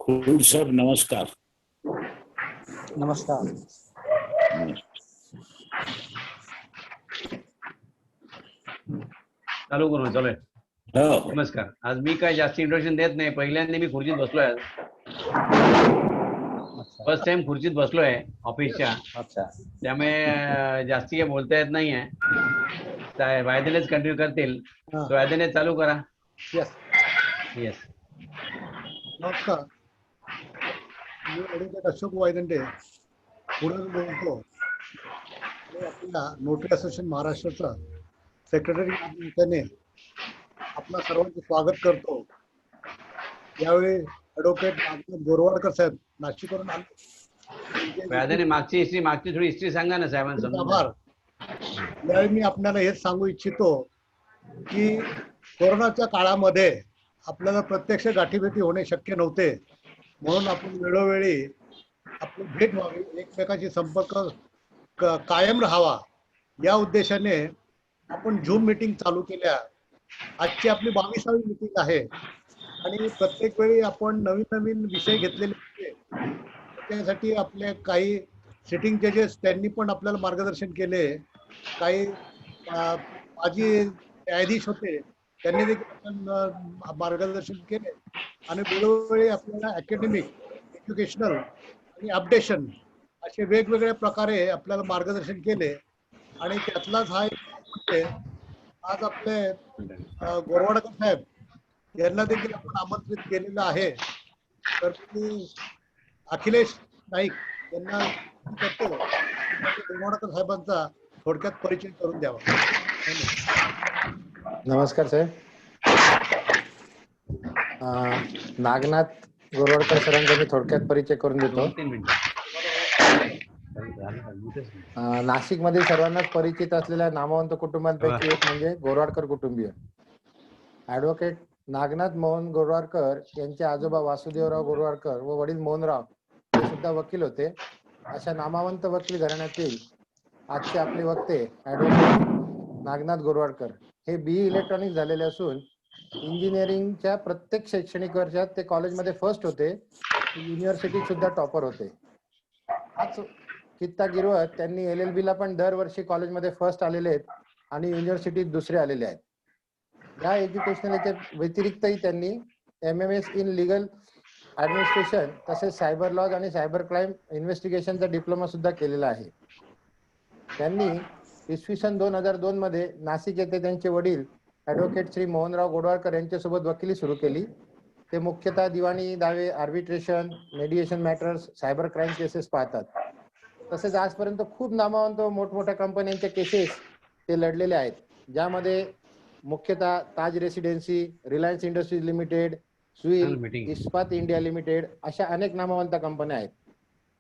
खुल्ड साहेब नमस्कार. नमस्कार. चालू करू चालू आहे. हो नमस्कार. आज मी काय जास्त इंट्रोडक्शन देत नाही. पहिल्यांदा मी खुर्चीत बसलोय. फर्स्ट टाइम खुर्चीत बसलोय ऑफिसच्या. त्यामुळे जास्ती काही बोलता येत नाहीये. वायदेनेच कंटिन्यू करतील. वायदेने चालू करा. येस. नमस्कार. मी ॲडव्होकेट अशोक वायदंडे पुढे बोलतो. आपल्या नोटरी असोसिएशन महाराष्ट्राचा सेक्रेटरी त्याने आपल्या सर्वांचे स्वागत करतो. यावेळी ॲडव्होकेट गोरवाडकर साहेब नाशिकवरून आले. वायदेने मागची थोडी हिस्ट्री सांगा ना साहेबांना. आभार. यावेळी मी आपल्याला हेच सांगू इच्छितो की कोरोनाच्या काळामध्ये आपल्याला प्रत्यक्ष गाठीभेटी होणे शक्य नव्हते, म्हणून आपण वेळोवेळी आपली भेट व्हावी, एकमेकांशी संपर्क कायम राहावा या उद्देशाने आपण झूम मीटिंग चालू केल्या. आजची आपली 22वी मीटिंग आहे आणि प्रत्येक वेळी आपण नवीन नवीन विषय घेतलेले होते. त्यासाठी आपले काही सिटिंग जजेस त्यांनी पण आपल्याला मार्गदर्शन केले. काही माजी न्यायाधीश होते त्यांनी देखील मार्गदर्शन केले आणि वेळोवेळी आपल्याला अकॅडमिक, एज्युकेशनल आणि अपडेशन असे वेगवेगळ्या प्रकारे आपल्याला मार्गदर्शन केले. आणि त्यातलाच हा एक म्हणजे आज आपले गोरवाडकर साहेब यांना देखील आपण आमंत्रित केलेलं आहे. तर मी अखिलेश नाईक यांना करतो गोरवाडकर साहेबांचा थोडक्यात परिचय करून द्यावा. नमस्कार साहेब. नागनाथ गोरवाडकर सरांचा मी थोडक्यात परिचय करून देतो. नाशिक मधील सर्वांनाच परिचित असलेल्या नामवंत कुटुंबांपैकी एक म्हणजे गोरवाडकर कुटुंबीय. ऍडव्होकेट नागनाथ मोहन गोरवाडकर यांचे आजोबा वासुदेवराव गोरवाडकर व वडील मोहनराव हे सुद्धा वकील होते. अशा नामवंत वकील घराण्यातील आजचे आपले वक्ते ऍडव्होकेट नागनाथ गोरवाडकर हे BE इलेक्ट्रॉनिक्स झालेले असून इंजिनिअरिंगच्या प्रत्येक शैक्षणिक वर्षात ते कॉलेजमध्ये फर्स्ट होते. युनिव्हर्सिटीत सुद्धा टॉपर होते. हाच कित्ता गिरवत त्यांनी LLB ला पण दरवर्षी कॉलेजमध्ये फर्स्ट आलेले आहेत आणि युनिव्हर्सिटीत दुसरे आलेले आहेत. या एज्युकेशनलच्या व्यतिरिक्तही त्यांनी MMS इन लीगल ऍडमिनिस्ट्रेशन तसेच सायबर लॉज आणि सायबर क्राईम इन्व्हेस्टिगेशनचा डिप्लोमा सुद्धा केलेला आहे. त्यांनी इसवी सन 2002 मध्ये नाशिक येथे त्यांचे वडील ऍडव्होकेट श्री मोहनराव गोरवाडकर यांच्यासोबत वकिली सुरू केली. ते मुख्यतः दिवाणी दावे, arbitration, मेडिएशन matters, cyber crime cases पाहतात. तसेच आजपर्यंत खूप नामवंत मोठमोठ्या कंपन्यांच्या केसेस ते लढलेले आहेत, ज्यामध्ये मुख्यतः Taj Residency, Reliance Industries Limited, स्विल, इस्पात इंडिया लिमिटेड अशा अनेक नामवंत कंपन्या आहेत.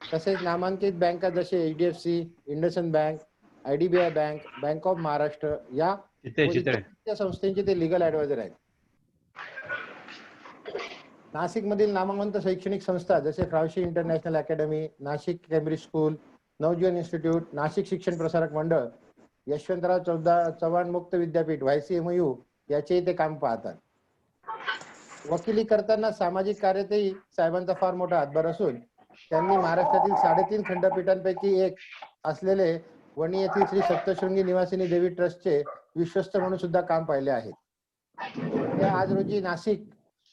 तसेच नामांकित बँका जसे HDFC, IndusInd bank, IDBI bank, bank of Maharashtra या संस्थेचे ते लीगल ऍडवायझर आहेत. नाशिक मधील नामवंत शैक्षणिक संस्था जसे Fravashi International Academy, Nashik Cambridge School, Navjeevan Institute, Nashik Shikshan Prasarak मंडळ, यशवंतराव चव्हाण मुक्त विद्यापीठ YCMU याचेही ते काम पाहतात. वकिली करताना सामाजिक कार्यातही साहेबांचा फार मोठा हातभार असून त्यांनी महाराष्ट्रातील 3.5 खंडपीठांपैकी एक असलेले वणी येथील श्री सप्तशृंगी निवासिनी देवी ट्रस्टचे विश्वस्त म्हणून सुद्धा काम पाहिले आहे. ते आज रोजी नाशिक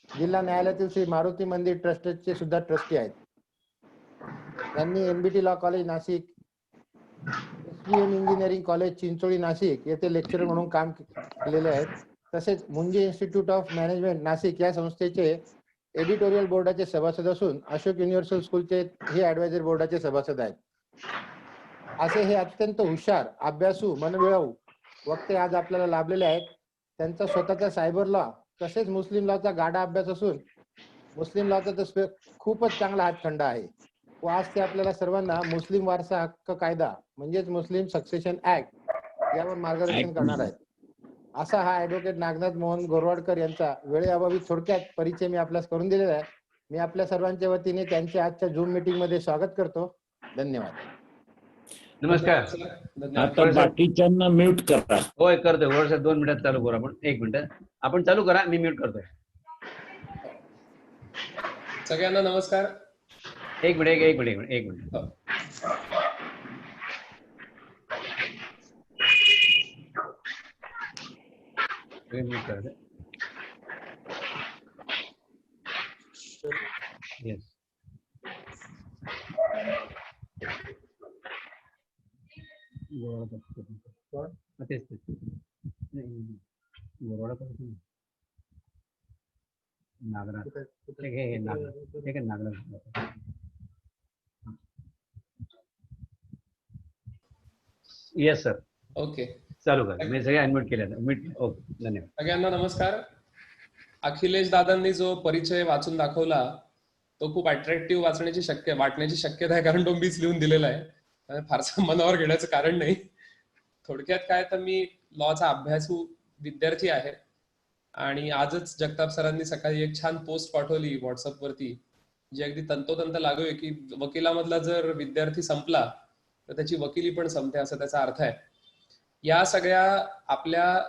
जिल्हा न्यायालयातील श्री मारुती मंदिर ट्रस्टचे सुद्धा ट्रस्टी आहेत. त्यांनी MBT law college Nashik, SVM engineering college Chincholi Nashik येथे लेक्चरर म्हणून काम केलेले आहेत. तसेच मुंजे इन्स्टिट्यूट ऑफ मॅनेजमेंट नाशिक या संस्थेचे एडिटोरियल बोर्डाचे सभासद असून अशोक युनिव्हर्सल स्कूलचे हे ऍडवायझर बोर्डाचे सभासद आहेत. असे हे अत्यंत हुशार, अभ्यासू, मनमिळावू वक्ते आज आपल्याला लाभलेले आहेत. त्यांचा स्वतःचा सायबर लॉ तसेच मुस्लिम लॉचा गाढा अभ्यास असून मुस्लिम लॉचा तर खूपच चांगला हातखंडा आहे व आज ते आपल्याला सर्वांना मुस्लिम वारसा हक्क कायदा म्हणजेच मुस्लिम सक्सेशन ऍक्ट यावर मार्गदर्शन करणार आहेत. असा हा ऍडव्होकेट नागनाथ मोहन गोरवाडकर यांचा वेळेअभावी थोडक्यात परिचय मी आपल्यास करून दिलेला आहे. मी आपल्या सर्वांच्या वतीने त्यांचे आजच्या झूम मीटिंग मध्ये स्वागत करतो. धन्यवाद. नमस्कार. आता बाकीच्यांना म्यूट करा. होय करतोय. वर्षात 2 मिनिटात चालू करू आपण. 1 मिनिट आपण चालू करा, मी म्यूट करतोय. सगळ्यांना नमस्कार. एक minute. Yes. Yes sir. Okay, चालू करा. मी सगळे अनम्यूट केले. ओके, धन्यवाद. सगळ्यांना नमस्कार. अखिलेश दादांनी जो परिचय वाचून दाखवला तो खूप अट्रॅक्टिव्ह वाटण्याची शक्यता आहे, कारण तो मीच लिहून दिलेला आहे. फारसं मनावर घेण्याचं कारण नाही. थोडक्यात काय तर मी लॉचा अभ्यासू विद्यार्थी आहे आणि आजच जगताप सरांनी सकाळी एक छान पोस्ट पाठवली व्हॉट्सअपवरती, जी अगदी तंतोतंत लागू आहे की वकिलामधला जर विद्यार्थी संपला तर त्याची वकिली पण संपते, असा त्याचा अर्थ आहे. या सगळ्या आपल्या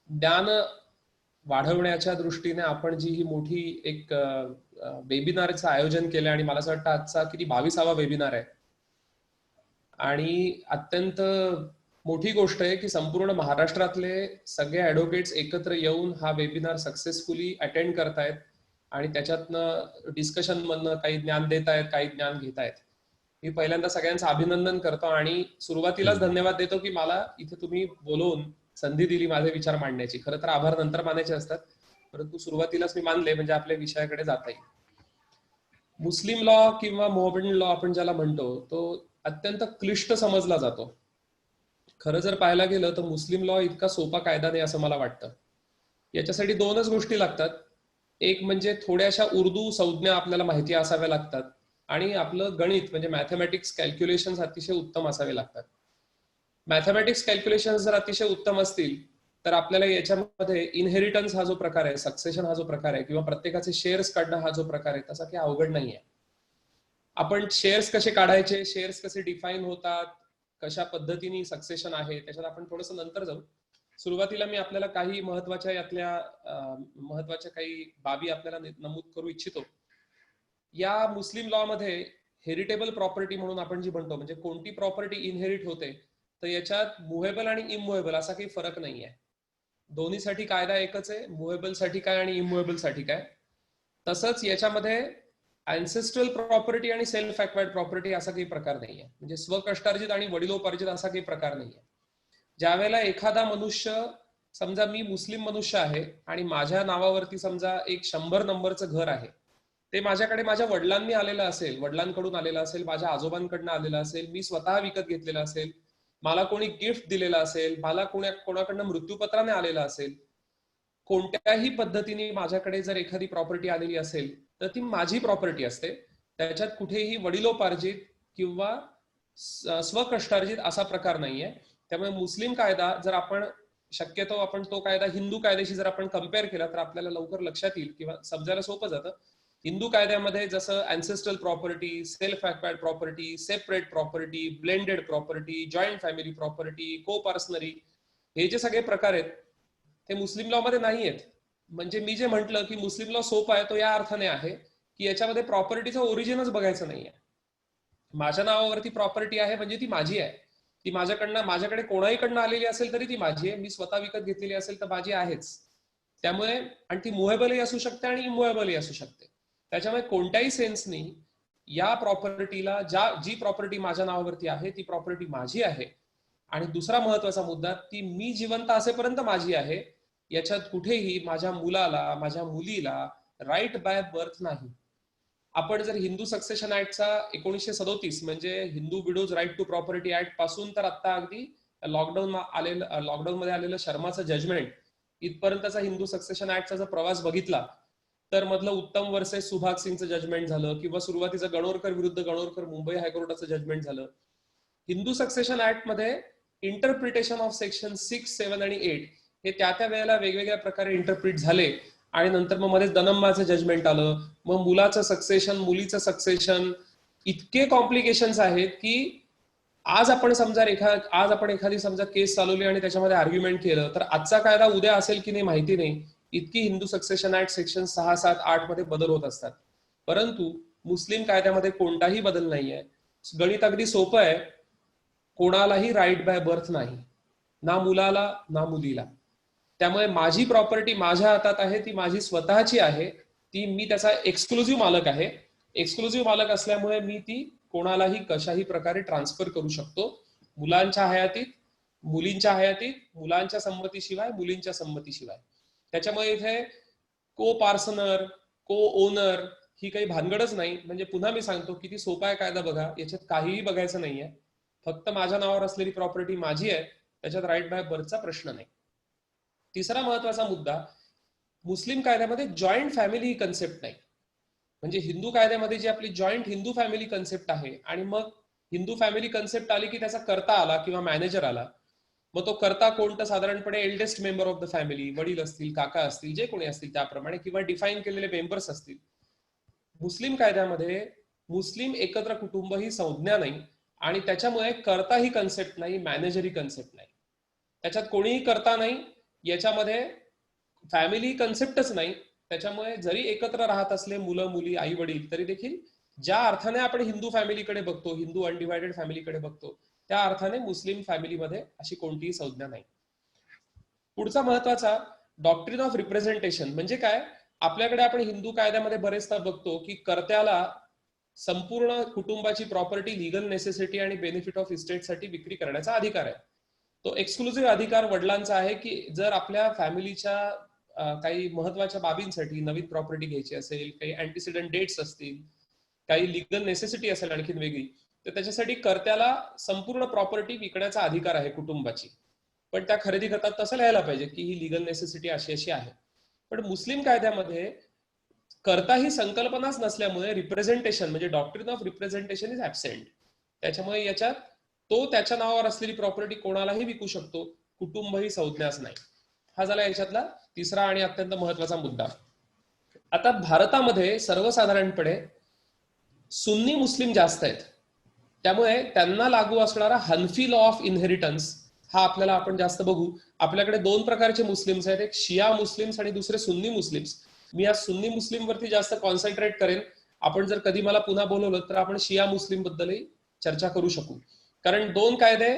ज्ञान वाढवण्याच्या दृष्टीने आपण जी ही मोठी एक वेबिनारचं आयोजन केलं आणि मला असं वाटतं आजचा किती 22वा वेबिनार आहे आणि अत्यंत मोठी गोष्ट आहे की संपूर्ण महाराष्ट्रातले सगळे ऍडव्होकेट्स एकत्र येऊन हा वेबिनार सक्सेसफुली अटेंड करतायत आणि त्याच्यातनं डिस्कशन मधनं काही ज्ञान देत आहेत, काही ज्ञान घेत आहेत. मी पहिल्यांदा सगळ्यांचं अभिनंदन करतो आणि सुरुवातीलाच धन्यवाद देतो की मला इथे तुम्ही बोलवून संधी दिली माझे विचार मांडण्याची. खरं तर आभार नंतर मानायचे असतात, परंतु सुरुवातीलाच मी मानले म्हणजे आपल्या विषयाकडे जाता येईल. मुस्लिम लॉ किंवा मोहम्मडन लॉ आपण ज्याला म्हणतो तो अत्यंत क्लिष्ट समजला जातो. खरं जर पाहायला गेलं तर मुस्लिम लॉ इतका सोपा कायदा नाही असं मला वाटतं. याच्यासाठी दोनच गोष्टी लागतात. एक म्हणजे थोड्याशा उर्दू संज्ञा आपल्याला माहिती असाव्या लागतात आणि आपलं गणित म्हणजे मॅथमॅटिक्स कॅल्क्युलेशन्स अतिशय उत्तम असावे लागतात. मॅथमॅटिक्स कॅल्क्युलेशन्स जर अतिशय उत्तम असतील तर आपल्याला याच्यामध्ये इनहेरिटन्स हा जो प्रकार आहे, सक्सेशन हा जो प्रकार आहे, किंवा प्रत्येकाचे शेअर्स काढणं हा जो प्रकार आहे, तसा काही अवघड नाहीये. आपण शेअर्स कसे काढायचे, शेअर्स कसे डिफाईन होतात, कशा पद्धतीने सक्सेशन आहे, त्याच्यात आपण थोडंसं नंतर जाऊ. सुरुवातीला मी आपल्याला काही महत्वाच्या काही बाबी आपल्याला नमूद करू इच्छितो. या मुस्लिम लॉ मध्ये हेरिटेबल प्रॉपर्टी म्हणून आपण जी म्हणतो, म्हणजे कोणती प्रॉपर्टी इनहेरिट होते, तर याच्यात मुव्हेबल आणि इममुव्हेबल असा काही फरक नाहीये. दोन्हीसाठी कायदा एकच आहे, मुव्हेबल साठी काय आणि इममुव्हेबल साठी काय. तसंच याच्यामध्ये अँसेस्ट्रल प्रॉपर्टी आणि सेल्फ अक्वायर्ड प्रॉपर्टी असा काही प्रकार नाहीये, म्हणजे स्वकष्टार्जित आणि वडिलोपार्जित असा काही प्रकार नाहीये. ज्या वेळेला एखादा मनुष्य, समजा मी मुस्लिम मनुष्य आहे आणि माझ्या नावावरती समजा एक 100 नंबरचं घर आहे, ते माझ्याकडे माझ्या वडिलांनी आलेलं असेल, वडिलांकडून आलेलं असेल, माझ्या आजोबांकडनं आलेलं असेल, मी स्वतः विकत घेतलेलं असेल, मला कोणी गिफ्ट दिलेलं असेल, मला कोणाकडनं मृत्यूपत्राने आलेलं असेल, कोणत्याही पद्धतीने माझ्याकडे जर एखादी प्रॉपर्टी आलेली असेल तर ती माझी प्रॉपर्टी असते. त्याच्यात कुठेही वडिलोपार्जित किंवा स्वकष्टार्जित असा प्रकार नाहीये. त्यामुळे मुस्लिम कायदा जर आपण शक्यतो आपण तो कायदा हिंदू कायद्याशी जर आपण कम्पेअर केला तर आपल्याला लवकर लक्षात येईल किंवा समजायला सोपं जातं. हिंदू कायद्यामध्ये जसं ancestral property, self acquired property, separate property, blended property, joint family property, को पर्सनरी, हे जे सगळे प्रकार आहेत ते मुस्लिम लॉ मध्ये नाही आहेत. म्हणजे मी जे म्हटलं की मुस्लिम लॉ सोपा आहे तो या अर्थाने आहे की याच्यामध्ये प्रॉपर्टीचं ओरिजिनच बघायचं नाहीये. माझ्या नावावरती प्रॉपर्टी आहे म्हणजे ती माझी आहे, ती माझ्याकडे कोणाहीकडनं आलेली असेल तरी ती माझी आहे, मी स्वतः विकत घेतलेली असेल तर माझी आहेच. त्यामुळे आणि ती मुव्हेबलही असू शकते आणि इममुव्हेबलही असू शकते. त्याच्यामुळे कोणत्याही सेन्सनी या प्रॉपर्टीला जी प्रॉपर्टी माझ्या नावावरती आहे ती प्रॉपर्टी माझी आहे. आणि दुसरा महत्वाचा मुद्दा, ती मी जिवंत असेपर्यंत माझी आहे. याच्यात कुठेही माझ्या मुलाला, माझ्या मुलीला राईट बाय बर्थ नाही. आपण जर हिंदू सक्सेशन ऍक्टचा 1937 म्हणजे Hindu widows right to property act पासून तर आता अगदी लॉकडाऊन मध्ये आलेलं शर्माचं जजमेंट इथपर्यंतचा हिंदू सक्सेशन ऍक्टचा जर प्रवास बघितला तर मधलं उत्तम वर्सेस सुभाग सिंगचं जजमेंट झालं, किंवा सुरुवातीचं गणोरकर विरुद्ध गणोरकर मुंबई हायकोर्टाचं जजमेंट झालं. हिंदू सक्सेशन ऍक्ट मध्ये इंटरप्रिटेशन ऑफ सेक्शन 6, 7 आणि 8 हे त्या वेळेला वेगवेगळ्या प्रकारे इंटरप्रिट झाले आणि नंतर मग मध्येच दनम्माचं जजमेंट आलं. मग मुलाचं सक्सेशन, मुलीचं सक्सेशन, इतके कॉम्प्लिकेशन्स आहेत की आज आपण एखादी समजा केस चालवली आणि त्याच्यामध्ये आर्ग्युमेंट केलं तर आजचा कायदा उद्या असेल की नाही माहिती नाही, इतकी हिंदू सक्सेशन ऍक्ट सेक्शन 6, 7, 8 मध्ये बदल होत असतात. परंतु मुस्लिम कायद्यामध्ये कोणताही बदल नाहीये. गणित अगदी सोपं आहे. कोणालाही राईट बाय बर्थ नाही, ना मुलाला ना मुलीला. त्यामुळे माझी प्रॉपर्टी माझ्या हातात आहे, ती माझी स्वतःची आहे, ती मी त्याचा एक्सक्लुझिव्ह मालक आहे. एक्सक्लुझिव्ह मालक असल्यामुळे मी ती कोणालाही कशाही प्रकारे ट्रान्सफर करू शकतो, मुलांच्या हयातीत, मुलींच्या हयातीत, मुलांच्या संमतीशिवाय, मुलींच्या संमतीशिवाय. त्याच्यामुळे इथे को पार्सनर, को ओनर ही काही भानगडच नाही. म्हणजे पुन्हा मी सांगतो, किती सोपा आहे कायदा बघा, याच्यात काहीही बघायचं नाहीये. फक्त माझ्या नावावर असलेली प्रॉपर्टी माझी आहे, त्याच्यात राईट बाय बर्थचा प्रश्न नाही. तिसरा महत्वाचा मुद्दा, मुस्लिम कायद्यामध्ये जॉईंट फॅमिली ही कन्सेप्ट नाही. म्हणजे हिंदू कायद्यामध्ये जी आपली जॉईंट हिंदू फॅमिली कन्सेप्ट आहे, आणि मग हिंदू फॅमिली कन्सेप्ट आली की त्याचा कर्ता आला किंवा मॅनेजर आला. मग तो कर्ता कोण, तर साधारणपणे eldest member of the family, वडील असतील, काका असतील, जे कोणी असतील त्याप्रमाणे, किंवा डिफाईन केलेले मेंबर्स असतील. मुस्लिम कायद्यामध्ये मुस्लिम एकत्र कुटुंब ही संज्ञा नाही, आणि त्याच्यामुळे कर्ता ही कन्सेप्ट नाही, मॅनेजर ही कन्सेप्ट नाही. त्याच्यात कोणीही कर्ता नाही, याच्यामध्ये फॅमिली कन्सेप्टच नाही. त्याच्यामुळे जरी एकत्र राहत असले मुलं मुली आई वडील, तरी देखील ज्या अर्थाने आपण हिंदू फॅमिलीकडे बघतो, हिंदू अनडिवायडेड फॅमिलीकडे बघतो, त्या अर्थाने मुस्लिम फॅमिलीमध्ये अशी कोणतीही संज्ञा नाही. पुढचा महत्वाचा, डॉक्ट्रिन ऑफ रिप्रेझेंटेशन म्हणजे काय. आपल्याकडे आपण हिंदू कायद्यामध्ये बरेचदा बघतो की कर्त्याला संपूर्ण कुटुंबाची प्रॉपर्टी लिगल नेसेसिटी आणि बेनिफिट ऑफ इस्टेटसाठी विक्री करण्याचा अधिकार आहे. तो एक्सक्लुझिव्ह अधिकार वडिलांचा आहे की जर आपल्या फॅमिलीच्या काही महत्वाच्या बाबींसाठी नवीन प्रॉपर्टी घ्यायची असेल, काही अँटीसिडंट डेट्स असतील, काही लिगल नेसेसिटी असेल आणखीन वेगळी, तर त्याच्यासाठी कर्त्याला संपूर्ण प्रॉपर्टी विकण्याचा अधिकार आहे कुटुंबाची. पण त्या खरेदी करतात तसं लिहायला पाहिजे की ही लिगल नेसेसिटी अशी अशी आहे. पण मुस्लिम कायद्यामध्ये कर्ता ही संकल्पनाच नसल्यामुळे रिप्रेझेंटेशन म्हणजे doctrine of representation is absent. त्याच्यामुळे याच्यात तो त्याच्या नावावर असलेली प्रॉपर्टी कोणालाही विकू शकतो, कुटुंब ही संज्ञाच नाही. हा झाला याच्यातला तिसरा आणि अत्यंत महत्वाचा मुद्दा. आता भारतामध्ये सर्वसाधारणपणे सुन्नी मुस्लिम जास्त आहेत, त्यामुळे त्यांना लागू असणारा हनफी लॉ ऑफ इनहेरिटन्स हा आपल्याला आपण जास्त बघू. आपल्याकडे दोन प्रकारचे मुस्लिम्स आहेत, एक शिया मुस्लिम्स आणि दुसरे सुन्नी मुस्लिम्स. मी आज सुन्नी मुस्लिम वरती जास्त कॉन्सन्ट्रेट करेन. आपण जर कधी मला पुन्हा बोलवलं तर आपण शिया मुस्लिम बद्दलही चर्चा करू शकू, कारण दोन कायदे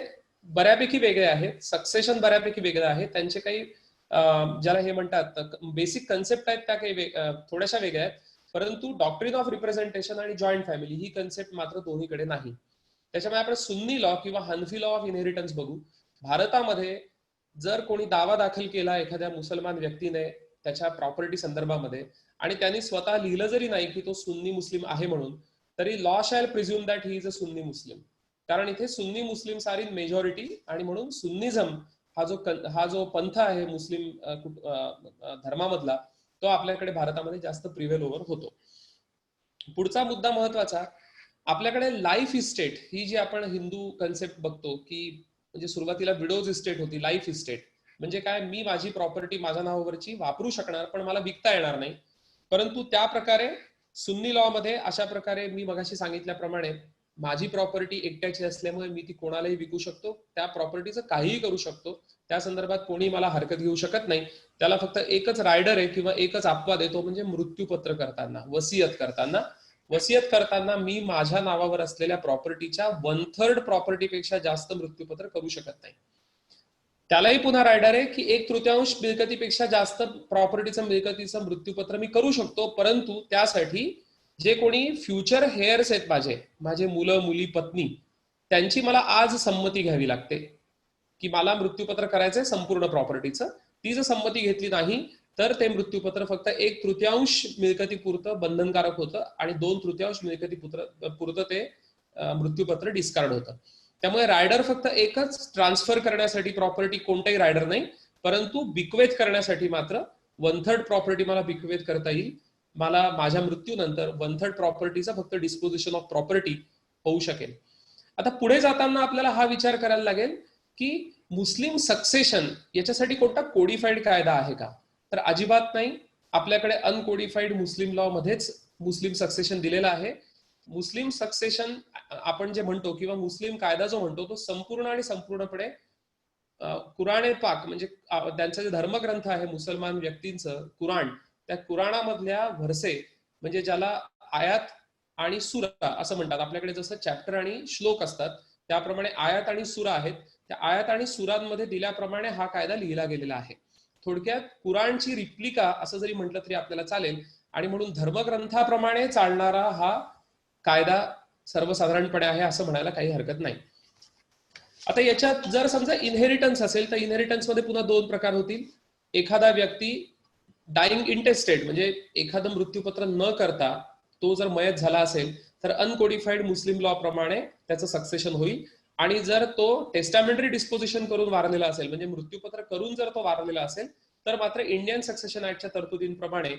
बऱ्यापैकी वेगळे आहेत, सक्सेशन बऱ्यापैकी वेगळे आहे, त्यांचे काही ज्याला हे म्हणतात बेसिक कन्सेप्ट आहेत त्या काही थोड्याशा वेगळ्या आहेत. परंतु डॉक्ट्रिन ऑफ रिप्रेझेंटेशन आणि जॉईंट फॅमिली ही कन्सेप्ट मात्र दोन्हीकडे नाही. त्याच्यामुळे आपण सुन्नी लॉ किंवा हनफी लॉ ऑफ इनहेरिटन्स बघू. भारतामध्ये जर कोणी दावा दाखल केला एखाद्या मुसलमान व्यक्तीने त्याच्या प्रॉपर्टी संदर्भामध्ये, आणि त्यांनी स्वतः लिहिलं जरी नाही की तो सुन्नी मुस्लिम आहे म्हणून, तरी law shall presume that he is a Sunni Muslim. कारण इथे Sunni Muslims are in majority, आणि म्हणून सुन्निझम हा जो पंथ आहे मुस्लिम धर्मामधला, तो आपल्याकडे भारतामध्ये जास्त प्रिव्हेल ओव्हर होतो. पुढचा मुद्दा महत्वाचा, आपल्याकडे लाईफ इस्टेट ही जी आपण हिंदू कन्सेप्ट बघतो की म्हणजे सुरुवातीला विडोज इस्टेट होती, लाईफ इस्टेट म्हणजे काय, मी माझी प्रॉपर्टी माझ्या नावावरची वापरू शकणार पण मला विकता येणार नाही. परंतु त्या प्रकारे सुन्नी लॉ मध्ये अशा प्रकारे मी मगाशी सांगितल्याप्रमाणे माझी प्रॉपर्टी एकट्याची असल्यामुळे मी ती कोणालाही विकू शकतो, त्या प्रॉपर्टीचं काहीही करू शकतो, त्या संदर्भात कोणी मला हरकत घेऊ शकत नाही. त्याला फक्त एकच रायडर आहे किंवा एकच अपवाद आहे, तो म्हणजे मृत्यूपत्र करताना, वसियत करताना. वसियत करताना मी माझ्या नावावर असलेल्या प्रॉपर्टीच्या 1/3 प्रॉपर्टीपेक्षा जास्त मृत्यूपत्र करू शकत नाही. त्यालाही पुन्हा रायडर आहे की 1/3 मिळकतीपेक्षा जास्त मिळकतीचं मृत्यूपत्र मी करू शकतो, परंतु त्यासाठी जे कोणी फ्युचर हेअर्स आहेत, माझे मुलं मुली पत्नी, त्यांची मला आज संमती घ्यावी लागते की मला मृत्यूपत्र करायचंय संपूर्ण प्रॉपर्टीचं. ती जर संमती घेतली नाही तर ते मृत्यूपत्र फक्त 1/3 मिळकती पुरतं बंधनकारक होतं आणि 2/3 मिळकती पुरतं ते मृत्यूपत्र डिस्कार्ड होतं. त्यामुळे रायडर फक्त एकच, ट्रान्सफर करण्यासाठी प्रॉपर्टी कोणताही रायडर नाही, परंतु बिक्वेथ करण्यासाठी मात्र 1/3 प्रॉपर्टी मला बिक्वेथ करता येईल. मला माझ्या मृत्यूनंतर 1/3 प्रॉपर्टीचा फक्त डिस्पोजिशन ऑफ प्रॉपर्टी होऊ शकेल. आता पुढे जाताना आपल्याला हा विचार करायला लागेल की मुस्लिम सक्सेशन याच्यासाठी कोणता कोडिफाईड कायदा आहे का, तर अजिबात नाही. आपल्याकडे अनकोडिफाईड मुस्लिम लॉ मध्येच मुस्लिम सक्सेशन दिलेला आहे. मुस्लिम सक्सेशन आपण जे म्हणतो किंवा मुस्लिम कायदा जो म्हणतो तो संपूर्ण आणि संपूर्णपणे कुराण पाक म्हणजे त्यांचा जे धर्मग्रंथ आहे मुसलमान व्यक्तींचं कुराण, त्या कुराणामधल्या व्हर्से म्हणजे ज्याला आयात आणि सुरा असं म्हणतात. आपल्याकडे जसं चॅप्टर आणि श्लोक असतात त्याप्रमाणे आयात आणि सुरा आहेत. त्या आयात आणि सुरांमध्ये दिल्याप्रमाणे हा कायदा लिहिला गेलेला आहे. थोडक्यात कुराणची रिप्लिका असं जरी म्हटलं तरी आपल्याला चालेल, आणि म्हणून धर्मग्रंथाप्रमाणे चालणारा हा कायदा सर्वसाधारणपणे आहे असं म्हणायला काही हरकत नाही. आता याच्यात जर समजा इनहेरिटन्स असेल तर इनहेरिटन्स मध्ये पुन्हा 2 प्रकार होतील. एखादा व्यक्ती डाईंग इंटेस्टेड म्हणजे एखादं मृत्यूपत्र न करता तो जर मयत झाला असेल तर अनकोडिफाईड मुस्लिम लॉ प्रमाणे त्याचं सक्सेशन होईल. आणि जर तो टेस्टामेंटरी डिस्पोजिशन करून वारलेला असेल म्हणजे मृत्यूपत्र करून जर तो वारलेला असेल तर मात्र इंडियन सक्सेशन ऍक्टच्या तरतुदींप्रमाणे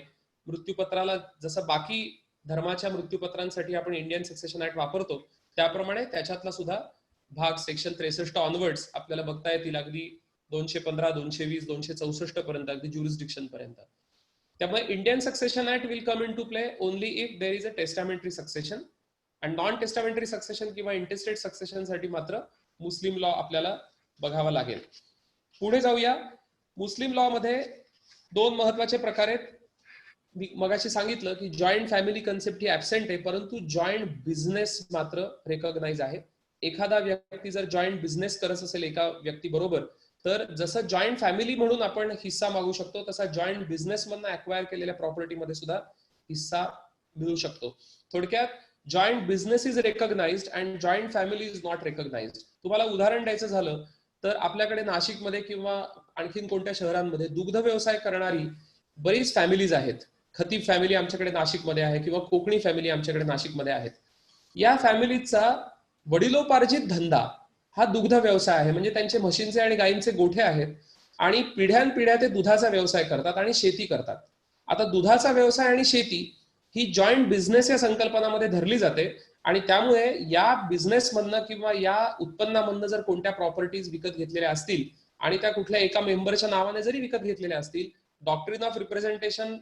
मृत्यूपत्राला जसं बाकी धर्माच्या मृत्यूपत्रांसाठी आपण इंडियन सक्सेशन ऍक्ट वापरतो त्याप्रमाणे त्याच्यातला सुद्धा भाग सेक्शन 63 ऑनवर्ड्स आपल्याला बघता येतील, अगदी 215, 220, 264 पर्यंत, अगदी ज्युरिस्डिक्शन पर्यंत. त्यामुळे Indian succession act will come into play only if there is a testamentary succession. आणि नॉन टेस्टामेंटरी सक्सेशन किंवा इंटेस्टेड सक्सेशन साठी मात्र मुस्लिम लॉ आपल्याला बघावा लागेल. पुढे जाऊया. मुस्लिम लॉ मध्ये 2 महत्वाचे प्रकार आहेत. मी मगाशी सांगितलं की जॉईंट फॅमिली कन्सेप्ट ही ऍबसेंट आहे, परंतु जॉईंट बिझनेस मात्र रेकॉग्नाइज आहे. एखादा व्यक्ती जर जॉईंट बिझनेस करत असेल एका व्यक्ती बरोबर तर जसं जॉईंट फॅमिली म्हणून आपण हिस्सा मागू शकतो तसा जॉईंट बिझनेस मधून अक्वायर केलेल्या प्रॉपर्टीमध्ये सुद्धा हिस्सा मिळू शकतो. थोडक्यात joint business is recognised and joint family is not recognised. तुम्हाला उदाहरण द्यायचं झालं तर आपल्याकडे नाशिकमध्ये किंवा आणखीन कोणत्या शहरांमध्ये दुग्ध व्यवसाय करणारी बरीच फॅमिलीज आहेत. खतीब फॅमिली आमच्याकडे नाशिकमध्ये आहे किंवा कोकणी फॅमिली आमच्याकडे नाशिकमध्ये आहेत. या फॅमिलीचा वडिलोपार्जित धंदा हा दुग्ध व्यवसाय आहे. म्हणजे त्यांचे म्हशींचे आणि गायींचे गोठे आहेत आणि पिढ्यानपिढ्या ते दुधाचा व्यवसाय करतात आणि शेती करतात. आता दुधाचा व्यवसाय आणि शेती ही जॉईंट बिझनेस या संकल्पनामध्ये धरली जाते आणि त्यामुळे या बिझनेसमधनं किंवा या उत्पन्नामधनं जर कोणत्या प्रॉपर्टीज विकत घेतलेल्या असतील आणि त्या कुठल्या एका मेंबरच्या नावाने जरी विकत घेतलेल्या असतील, डॉक्ट्रिन ऑफ रिप्रेझेंटेशन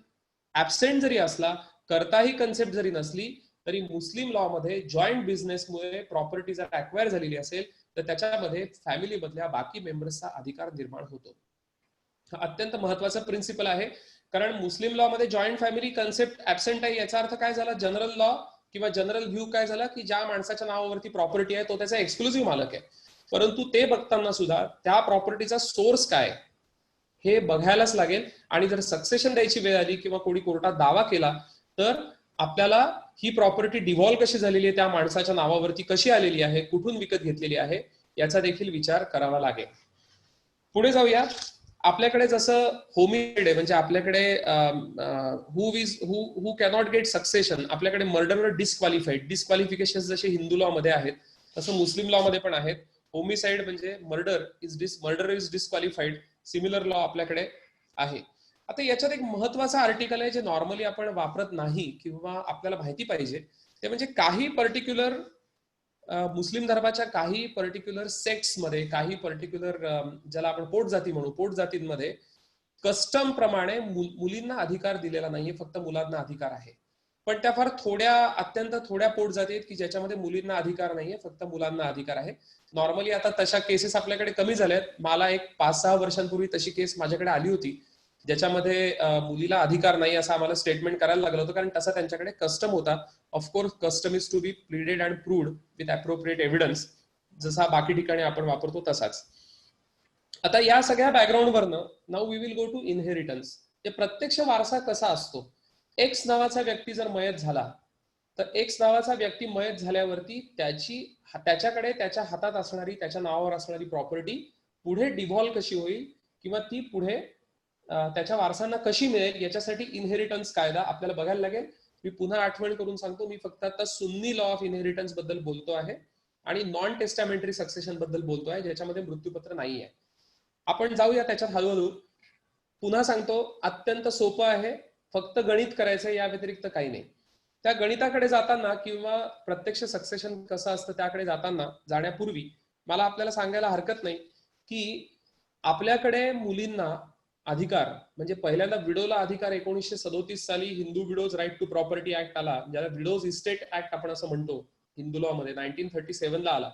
ऍबसेंट जरी असला, करताही कन्सेप्ट जरी नसली तरी मुस्लिम लॉ मध्ये जॉईंट बिझनेसमुळे प्रॉपर्टी जर अक्वायर झालेली असेल तर त्याच्यामध्ये फॅमिली मधल्या बाकी मेंबर्सचा अधिकार निर्माण होतो. हा अत्यंत महत्वाचा प्रिन्सिपल आहे, कारण मुस्लिम लॉ मध्ये जॉईंट फॅमिली कन्सेप्ट ऍबसेंट आहे. याचा अर्थ काय झाला, जनरल लॉ किंवा जनरल व्ह्यू काय झाला की ज्या माणसाच्या नावावरती प्रॉपर्टी आहे तो त्याचा एक्सक्लुझिव्ह मालक आहे. परंतु ते बघताना सुद्धा त्या प्रॉपर्टीचा सोर्स काय हे बघायलाच लागेल. आणि जर सक्सेशन द्यायची वेळ आली किंवा कोणी कोर्टात दावा केला तर आपल्याला ही प्रॉपर्टी डिव्हॉल्व कशी झालेली आहे, त्या माणसाच्या नावावरती कशी आलेली आहे, कुठून विकत घेतलेली आहे याचा देखील विचार करावा लागेल. पुढे जाऊया. आपल्याकडे जसं होमिसाइड आहे म्हणजे आपल्याकडे हु कॅनॉट गेट सक्सेशन, आपल्याकडे मर्डरवर डिस्क्वालिफिकेशन जसे हिंदू लॉ मध्ये आहेत तसं मुस्लिम लॉ मध्ये पण आहेत. होमिसाइड म्हणजे murder is disqualified, similar law आपल्याकडे आहे. आता याच्यात एक महत्वाचा आर्टिकल आहे जे नॉर्मली आपण वापरत नाही किंवा आपल्याला माहिती पाहिजे, ते म्हणजे काही पर्टिक्युलर मुस्लिम धर्माच्या काही पर्टिक्युलर सेक्ट्स मध्ये, काही पर्टिक्युलर ज्याला आपण पोटजाती म्हणू, पोटजातींमध्ये कस्टम प्रमाणे मुलींना अधिकार दिलेला नाहीये, फक्त मुलांना अधिकार आहे. पण त्या फार अत्यंत थोड्या पोटजाती आहेत की ज्याच्यामध्ये मुलींना अधिकार नाहीये, फक्त मुलांना अधिकार आहे. नॉर्मली आता तशा केसेस आपल्याकडे कमी झाल्यात. मला एक 5-6 वर्षांपूर्वी तशी केस माझ्याकडे आली होती ज्याच्यामध्ये मुलीला अधिकार नाही असं आम्हाला स्टेटमेंट करायला लागलं होतं, कारण तसा त्यांच्याकडे कस्टम होता. Of course custom is to be pleaded and proved with appropriate evidence, जसा बाकी ठिकाणी आपण वापरतो तसाच. आता या सगळ्या बॅकग्राऊंडवरनं now we will go to inheritance. प्रत्यक्ष वारसा कसा असतो. एक्स नावाचा व्यक्ती जर मयत झाला तर एक्स नावाचा व्यक्ती मयत झाल्यावरती त्याच्याकडे त्याच्या हातात असणारी, त्याच्या नावावर असणारी प्रॉपर्टी पुढे डिव्हॉल्व कशी होईल किंवा ती पुढे त्याच्या वारसांना कशी मिळेल याच्यासाठी इनहेरिटन्स कायदा आपल्याला बघायला लागेल. मी पुन्हा आठवण करून सांगतो, मी फक्त आता सुन्नी लॉ ऑफ इनहेरिटन्स बद्दल बोलतो आहे आणि नॉन टेस्टामेंटरी सक्सेशन बद्दल बोलतो आहे ज्याच्यामध्ये मृत्यूपत्र नाहीये. आपण जाऊया त्याच्यात हळूहळू. पुन्हा सांगतो, अत्यंत सोपं आहे, फक्त गणित करायचं, या व्यतिरिक्त काही नाही. त्या गणिताकडे जाताना किंवा प्रत्यक्ष सक्सेशन कसं असतं त्याकडे जाण्यापूर्वी मला आपल्याला सांगायला हरकत नाही की आपल्याकडे मुलींना अधिकार म्हणजे पहिल्यांदा विडोला अधिकार 1937 साली Hindu widows right to property act आला, ज्याला विडोज इस्टेट ऍक्ट आपण असं म्हणतो हिंदू लॉ मध्ये. 1937 ला आला.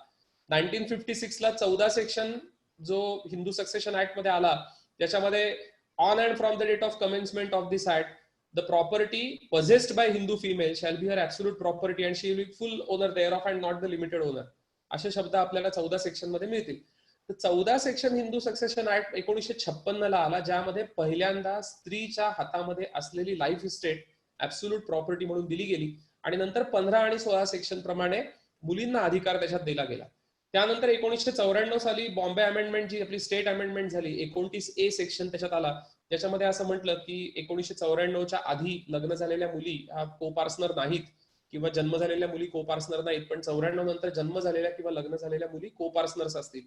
1956 ला 14 सेक्शन जो हिंदू सक्सेशन ऍक्ट मध्ये आला, त्याच्यामध्ये on and from the date of commencement of this act the property possessed by Hindu female shall be her absolute property and she will be full owner thereof and not the limited owner. असे शब्द आपल्याला 14 section मध्ये मिळतील. तर 14 section Hindu succession act 1956 ला आला, ज्यामध्ये पहिल्यांदा स्त्रीच्या हातामध्ये असलेली लाईफ इस्टेट ऍब्सोल्यूट प्रॉपर्टी म्हणून दिली गेली आणि नंतर 15 आणि 16 सेक्शन प्रमाणे मुलींना अधिकार त्याच्यात दिला गेला. त्यानंतर 1994 साली बॉम्बे अमेंडमेंट, जी आपली स्टेट अमेंडमेंट झाली, 29A सेक्शन त्याच्यात आला, ज्याच्यामध्ये असं म्हटलं की 1994च्या आधी लग्न झालेल्या मुली ह्या को पार्सनर नाहीत किंवा जन्म झालेल्या मुली को पार्सनर नाहीत, पण 94 नंतर जन्म झालेल्या किंवा लग्न झालेल्या मुली को पार्सनर्स असतील,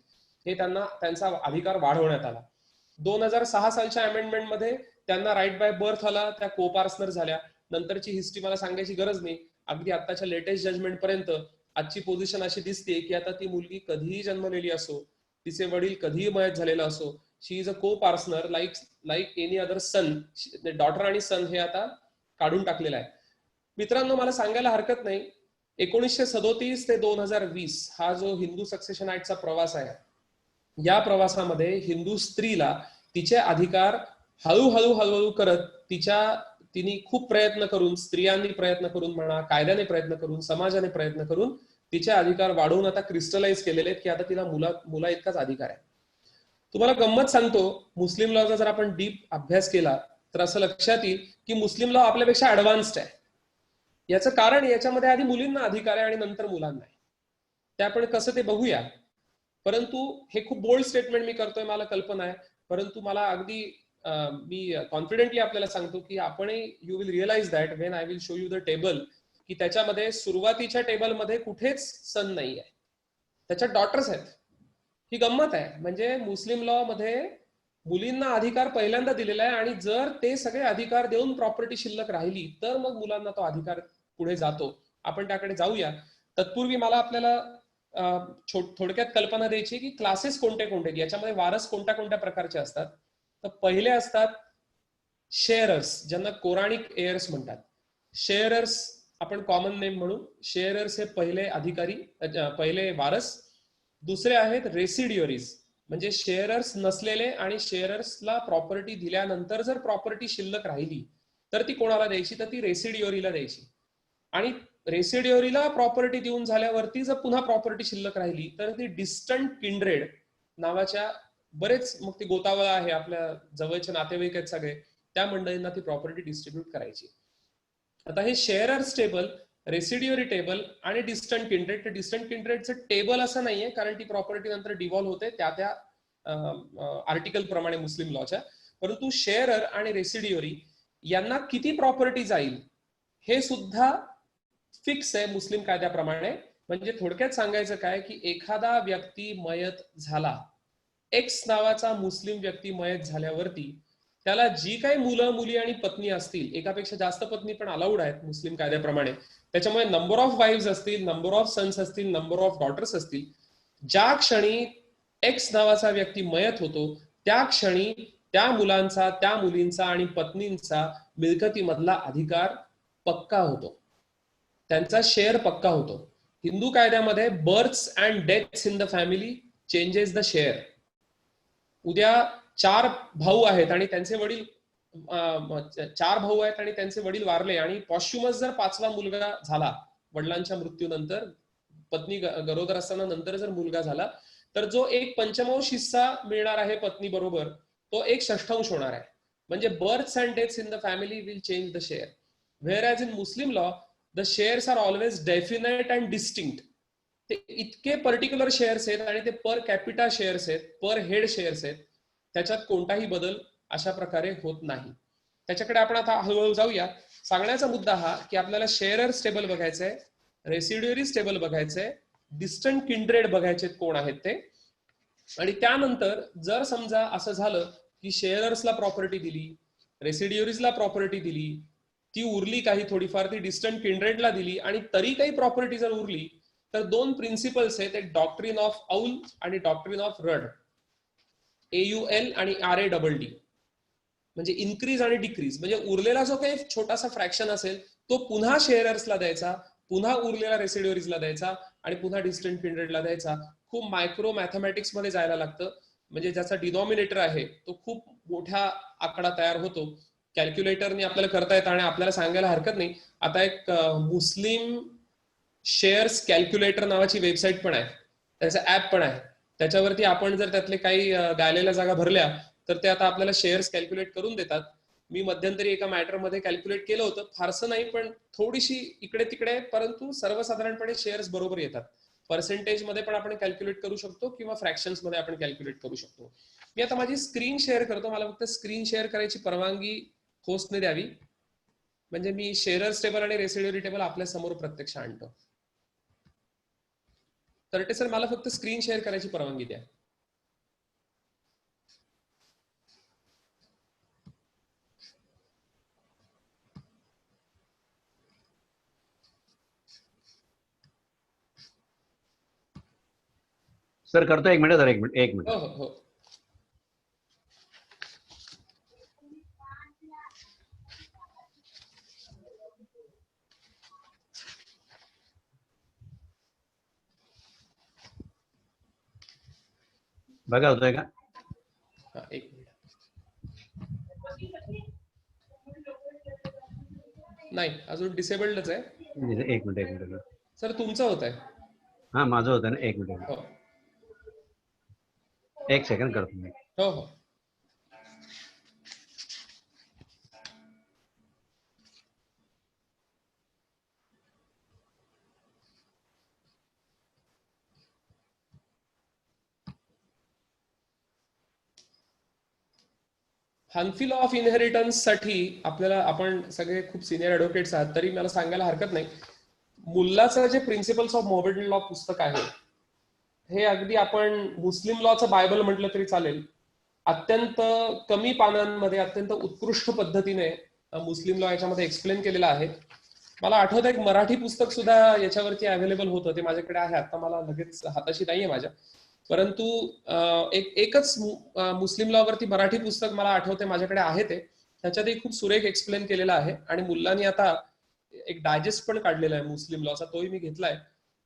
हे त्यांना त्यांचा अधिकार वाढवण्यात आला. 2006 सालच्या अमेंडमेंट मध्ये त्यांना राईट बाय बर्थ आला, त्या को पार्सनर झाल्या. नंतरची हिस्ट्री मला सांगायची गरज नाही, अगदी आताच्या लेटेस्ट जजमेंट पर्यंत आजची पोझिशन अशी दिसते की आता ती मुलगी कधीही जन्मलेली असो, तिचे वडील कधीही मयत झालेला असो, शी इज अ को पार्सनर लाईक एनी अदर सन. डॉटर आणि सन हे आता काढून टाकलेलं आहे. मित्रांनो, मला सांगायला हरकत नाही, 1937 ते 2020 हा जो हिंदू सक्सेशन ऍक्टचा प्रवास आहे, या प्रवासामध्ये हिंदू स्त्रीला तिचे अधिकार हळूहळू करत तिने खूप प्रयत्न करून, स्त्रियांनी प्रयत्न करून म्हणा, कायद्याने प्रयत्न करून, समाजाने प्रयत्न करून तिचे अधिकार वाढवून आता क्रिस्टलाइज केलेले आहेत की आता तिला मुला इतकाच अधिकार आहे. तुम्हाला गंमत सांगतो, मुस्लिम लॉचा जर आपण डीप अभ्यास केला तर असं लक्षात येईल की मुस्लिम लॉ आपल्यापेक्षा ऍडव्हान्स्ड आहे. याचं कारण याच्यामध्ये आधी मुलींना अधिकार आहे आणि नंतर मुलांना आहे. ते आपण कसं ते बघूया. परंतु हे खूप बोल्ड स्टेटमेंट मी करतोय, मला कल्पना आहे, परंतु मला अगदी मी कॉन्फिडेंटली आपल्याला सांगतो की आपण you will realize that when I will show you the table, की त्याच्यामध्ये सुरुवातीच्या टेबलमध्ये कुठेच सन नाही आहे, त्याच्यात डॉटर्स आहेत. ही गंमत आहे. म्हणजे मुस्लिम लॉ मध्ये मुलींना अधिकार पहिल्यांदा दिलेला आहे आणि जर ते सगळे अधिकार देऊन प्रॉपर्टी शिल्लक राहिली तर मग मुलांना तो अधिकार पुढे जातो. आपण त्याकडे जाऊया. तत्पूर्वी मला आपल्याला थोडक्यात कल्पना द्यायची की क्लासेस कोणते कोणते, याच्यामध्ये वारस कोणत्या कोणत्या प्रकारचे असतात. तर पहिले असतात शेअरर्स, ज्यांना कोरानिक एअर्स म्हणतात. शेअरर्स आपण कॉमन नेम म्हणू. शेअरर्स हे पहिले अधिकारी, पहिले वारस. दुसरे आहेत रेसिड्युअरीज, म्हणजे शेअरर्स नसलेले आणि शेअरर्सला प्रॉपर्टी दिल्यानंतर जर प्रॉपर्टी शिल्लक राहिली तर ती कोणाला द्यायची, तर ती रेसिड्युअरीला द्यायची. आणि रेसिड्युअरीला प्रॉपर्टी देऊन झाल्यावरती जर पुन्हा प्रॉपर्टी शिल्लक राहिली तर ती डिस्टंट किंड्रेड नावाच्या बरेच, मग ती गोतावळा आहे, आपल्या जवळचे नातेवाईक आहेत सगळे, त्या मंडळींना ती प्रॉपर्टी डिस्ट्रीब्यूट करायची. आता हे शेअरर्स टेबल, रेसिड्युअरी टेबल आणि डिस्टंट किंड्रेड, ते डिस्टंट किंड्रेडचं टेबल असं नाहीये कारण ती प्रॉपर्टी नंतर डिव्हॉल्व होते त्या आर्टिकल प्रमाणे मुस्लिम लॉच्या. परंतु शेअरर आणि रेसिड्युअरी यांना किती प्रॉपर्टी जाईल हे सुद्धा फिक्स आहे मुस्लिम कायद्याप्रमाणे. म्हणजे थोडक्यात सांगायचं काय की एखादा व्यक्ती मयत झाला, एक्स नावाचा मुस्लिम व्यक्ती मयत झाल्यावरती त्याला जी काही मुलं मुली आणि पत्नी असतील, एकापेक्षा जास्त पत्नी पण अलाउड आहेत मुस्लिम कायद्याप्रमाणे, त्याच्यामुळे नंबर ऑफ वाईव्स असतील, नंबर ऑफ सन्स असतील, नंबर ऑफ डॉटर्स असतील, ज्या क्षणी एक्स नावाचा व्यक्ती मयत होतो त्या क्षणी त्या मुलांचा, त्या मुलींचा आणि पत्नींचा मिळकतीमधला अधिकार पक्का होतो, त्यांचा शेअर पक्का होतो. हिंदू कायद्यामध्ये births and deaths in the family changes the share. उद्या 4 भाऊ आहेत आणि त्यांचे वडील 4 भाऊ आहेत आणि त्यांचे वडील वारले आणि पॉश्युमस जर 5वा मुलगा झाला वडिलांच्या मृत्यूनंतर, पत्नी गरोदर असताना नंतर जर मुलगा झाला तर जो 1/5 हिस्सा मिळणार आहे पत्नी बरोबर तो 1/6 होणार आहे. म्हणजे births and deaths in the family will change the share. Whereas in Muslim law the shares are always definite and distinct. ते इतके पर्टिक्युलर शेअर्स आहेत आणि ते पर कॅपिटा शेअर्स आहेत, पर हेड शेअर्स आहेत, त्याच्यात कोणताही बदल अशा प्रकारे होत नाही. त्याच्याकडे आपण आता हळूहळू जाऊया. सांगण्याचा मुद्दा हा की आपल्याला शेअरर्स टेबल बघायचंय, रेसिड्युअरीज टेबल बघायचंय, डिस्टंट किंड्रेड बघायचे कोण आहेत ते. आणि त्यानंतर जर समजा असं झालं की शेअरर्सला प्रॉपर्टी दिली, रेसिड्युअरीजला प्रॉपर्टी दिली, ती उरली काही थोडीफार, ती डिस्टंट किंड्रेडला दिली आणि तरी काही प्रॉपर्टी जर उरली तर 2 प्रिन्सिपल्स आहेत, एक डॉक्ट्रिन ऑफ औल आणि डॉक्ट्रिन ऑफ रड, AUL आणि RADD, म्हणजे इन्क्रीज आणि डिक्रीज. म्हणजे उरलेला जो काही छोटासा फ्रॅक्शन असेल तो पुन्हा शेअरर्सला द्यायचा, पुन्हा उरलेला रेसिड्युअरीजला द्यायचा आणि पुन्हा डिस्टंट किंड्रेडला द्यायचा. खूप मायक्रो मॅथमॅटिक्स मध्ये जायला लागतं, म्हणजे ज्याचा डिनॉमिनेटर आहे तो खूप मोठा आकडा तयार होतो कॅल्क्युलेटरने आपल्याला करता येतं आणि आपल्याला सांगायला हरकत नाही, आता एक मुस्लिम शेअर्स कॅल्क्युलेटर नावाची वेबसाईट पण आहे, त्याचं ऍप पण आहे. त्याच्यावरती आपण जर त्यातले काही गायलेल्या जागा भरल्या तर ते आता आपल्याला शेअर्स कॅल्क्युलेट करून देतात. मी मध्यंतरी एका मॅटरमध्ये कॅल्क्युलेट केलं होतं, फारसं नाही पण थोडीशी इकडे तिकडे, परंतु सर्वसाधारणपणे शेअर्स बरोबर येतात. पर्सेंटेज मध्ये पण आपण कॅल्क्युलेट करू शकतो किंवा फ्रॅक्शन्स मध्ये आपण कॅल्क्युलेट करू शकतो. मी आता माझी स्क्रीन शेअर करतो, मला फक्त स्क्रीन शेअर करायची परवानगी होस्टने द्यावी, म्हणजे मी शेअरर्स टेबल आणि रेसिड्युअरी टेबल आपल्या समोर प्रत्यक्ष आणतो. तरटे सर मला फक्त स्क्रीन शेअर करायची परवानगी द्या. सर करतो, 1 मिनिट सर, 1 मिनिट, 1 मिनिट. हो हो हो. बघा होतोय का? हा, 1 मिनिट. नाही, अजून डिसेबल्डच आहे. 1 मिनिट, 1 मिनिट सर तुमचं होत आहे. हा, माझं होतं ना, 1 मिनिट, हो 1 सेकंड करतो मी. हो हो. हनफी लॉ ऑफ इनहेरिटन्स साठी आपल्याला, आपण सगळे खूप सिनियर ऍडव्होकेट्स आहात, तरी मला सांगायला हरकत नाही, मुल्लाचं जे प्रिन्सिपल्स ऑफ मोबेडन लॉ पुस्तक आहे हे अगदी आपण मुस्लिम लॉचं बायबल म्हटलं तरी चालेल. अत्यंत कमी पानांमध्ये अत्यंत उत्कृष्ट पद्धतीने मुस्लिम लॉ याच्यामध्ये एक्सप्लेन केलेला आहे. मला आठवतं एक मराठी पुस्तक सुद्धा याच्यावरती अवेलेबल होतं, ते माझ्याकडे आहे, आता मला लगेच हाताशी नाहीये माझ्या, परंतु एकच मुस्लिम लॉ वरती मराठी पुस्तक मला आठवते माझ्याकडे आहे, ते त्याच्यातही खूप सुरेख एक्सप्लेन केलेला आहे. आणि मुल्लांनी आता एक डायजेस्ट पण काढलेला आहे मुस्लिम लॉचा, तोही मी घेतलाय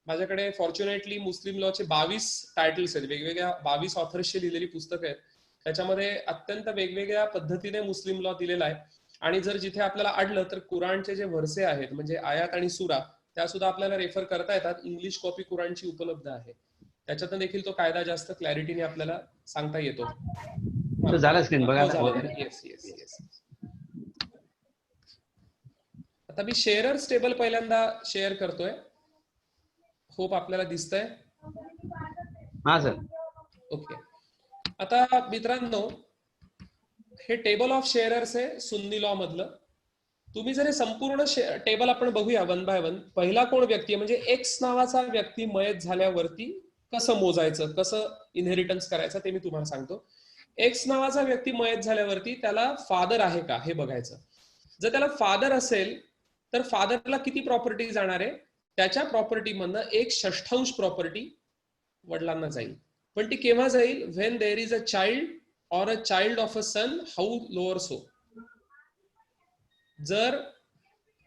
माझ्याकडे. फॉर्च्युनेटली मुस्लिम लॉचे 22 टायटल्स आहेत, वेगवेगळ्या 22 ऑथर्सची लिहिलेली पुस्तकं आहेत. त्याच्यामध्ये अत्यंत वेगवेगळ्या पद्धतीने मुस्लिम लॉ दिलेला आहे. आणि जर जिथे आपल्याला आढळलं तर कुराणचे जे व्हर्से आहेत, म्हणजे आयात आणि सुरा, त्या सुद्धा आपल्याला रेफर करता येतात. इंग्लिश कॉपी कुराणची उपलब्ध आहे, त्याच्यातून देखील तो कायदा जास्त क्लॅरिटीने आपल्याला सांगता येतो. झालं स्क्रीन बघा. Yes yes yes. आता मी शेअरर्स टेबल पहिल्यांदा शेअर करतोय, होप आपल्याला दिसतंय. हा सर. ओके. आता मित्रांनो, हे टेबल ऑफ शेअरर्स आहे सुन्नी लॉ मधलं. तुम्ही जर हे संपूर्ण टेबल आपण बघूया वन बाय वन. पहिला कोण व्यक्ती, म्हणजे एक्स नावाचा व्यक्ती मयत झाल्यावरती कसं मोजायचं, कसं इनहेरिटन्स करायचं, ते मी तुम्हाला सांगतो. एक्स नावाचा व्यक्ती मयत झाल्यावरती त्याला फादर आहे का हे बघायचं. जर त्याला फादर असेल तर फादरला किती प्रॉपर्टी जाणार आहे, त्याच्या प्रॉपर्टी मधनं 1/6 प्रॉपर्टी वडिलांना जाईल. पण ती केव्हा जाईल? When there is a child or a child of a son, how lower so. जर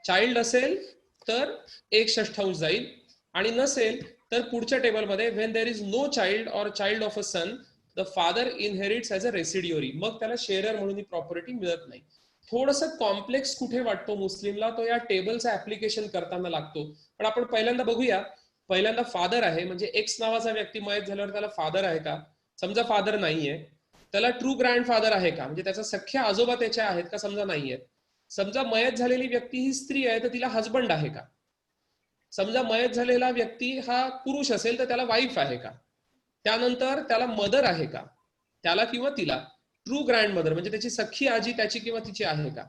चाइल्ड असेल तर 1/6 जाईल, आणि नसेल तर पुढच्या टेबलमध्ये when there is no child or child of a son, the father inherits as a residuary. मग त्याला शेअरर म्हणून ही प्रॉपर्टी मिळत नाही. थोडंसं कॉम्प्लेक्स कुठे वाटतो मुस्लिमला, तो या टेबलचं ऍप्लिकेशन करताना लागतो. पण आपण पहिल्यांदा बघूया. पहिल्यांदा फादर आहे, म्हणजे एक्स नावाचा व्यक्ती मयत झाल्यावर त्याला फादर आहे का? समजा फादर नाहीये, त्याला ट्रू ग्रँडफादर आहे का, म्हणजे त्याचा सख्खे आजोबा त्याचे आहेत का? समजा नाहीयेत. समजा मयत झालेली व्यक्ती ही स्त्री आहे तर तिला हजबंड आहे का? समजा मयत झालेला व्यक्ती हा पुरुष असेल तर त्याला वाईफ आहे का? त्यानंतर त्याला मदर आहे का, त्याला किंवा तिला? ट्रू ग्रँड मदर म्हणजे त्याची सख्खी आजी त्याची किंवा तिची आहे का?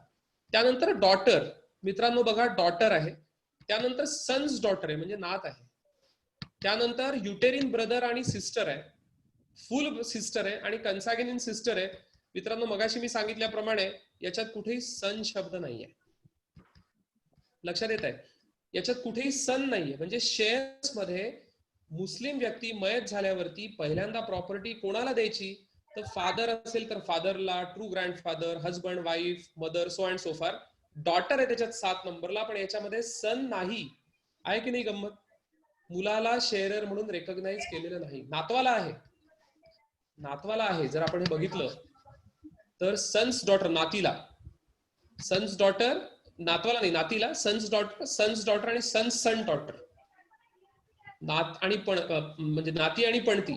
त्यानंतर डॉटर, मित्रांनो बघा, डॉटर आहे. त्यानंतर सन्स डॉटर आहे, म्हणजे नात आहे. त्यानंतर युटेरिन ब्रदर आणि सिस्टर आहे, फुल सिस्टर आहे, आणि कन्सॅग्युनिन सिस्टर आहे. मित्रांनो मगाशी मी सांगितल्याप्रमाणे याच्यात कुठेही सन शब्द नाहीये, लक्षात येत आहे? याच्यात कुठेही सन नाहीये. म्हणजे शेअर्स मध्ये मुस्लिम व्यक्ती मयत झाल्यावरती पहिल्यांदा प्रॉपर्टी कोणाला द्यायची? तर फादर असेल तर फादरला, true grandfather, husband, wife, mother, so and so far. Daughter आहे त्याच्यात 7 नंबरला, पण याच्यामध्ये सन नाही. आहे की नाही गंमत? मुलाला शेअरर म्हणून रेकॉग्नाइज केलेलं नाही. नातवाला आहे, नातवाला आहे. जर आपण हे बघितलं तर सन्स डॉटर, नातीला. सन्स डॉटर, नातवाला नाही नातीला सन्स डॉटर आणि सन्स सन डॉटर, नात आणि म्हणजे नाती आणि पणती,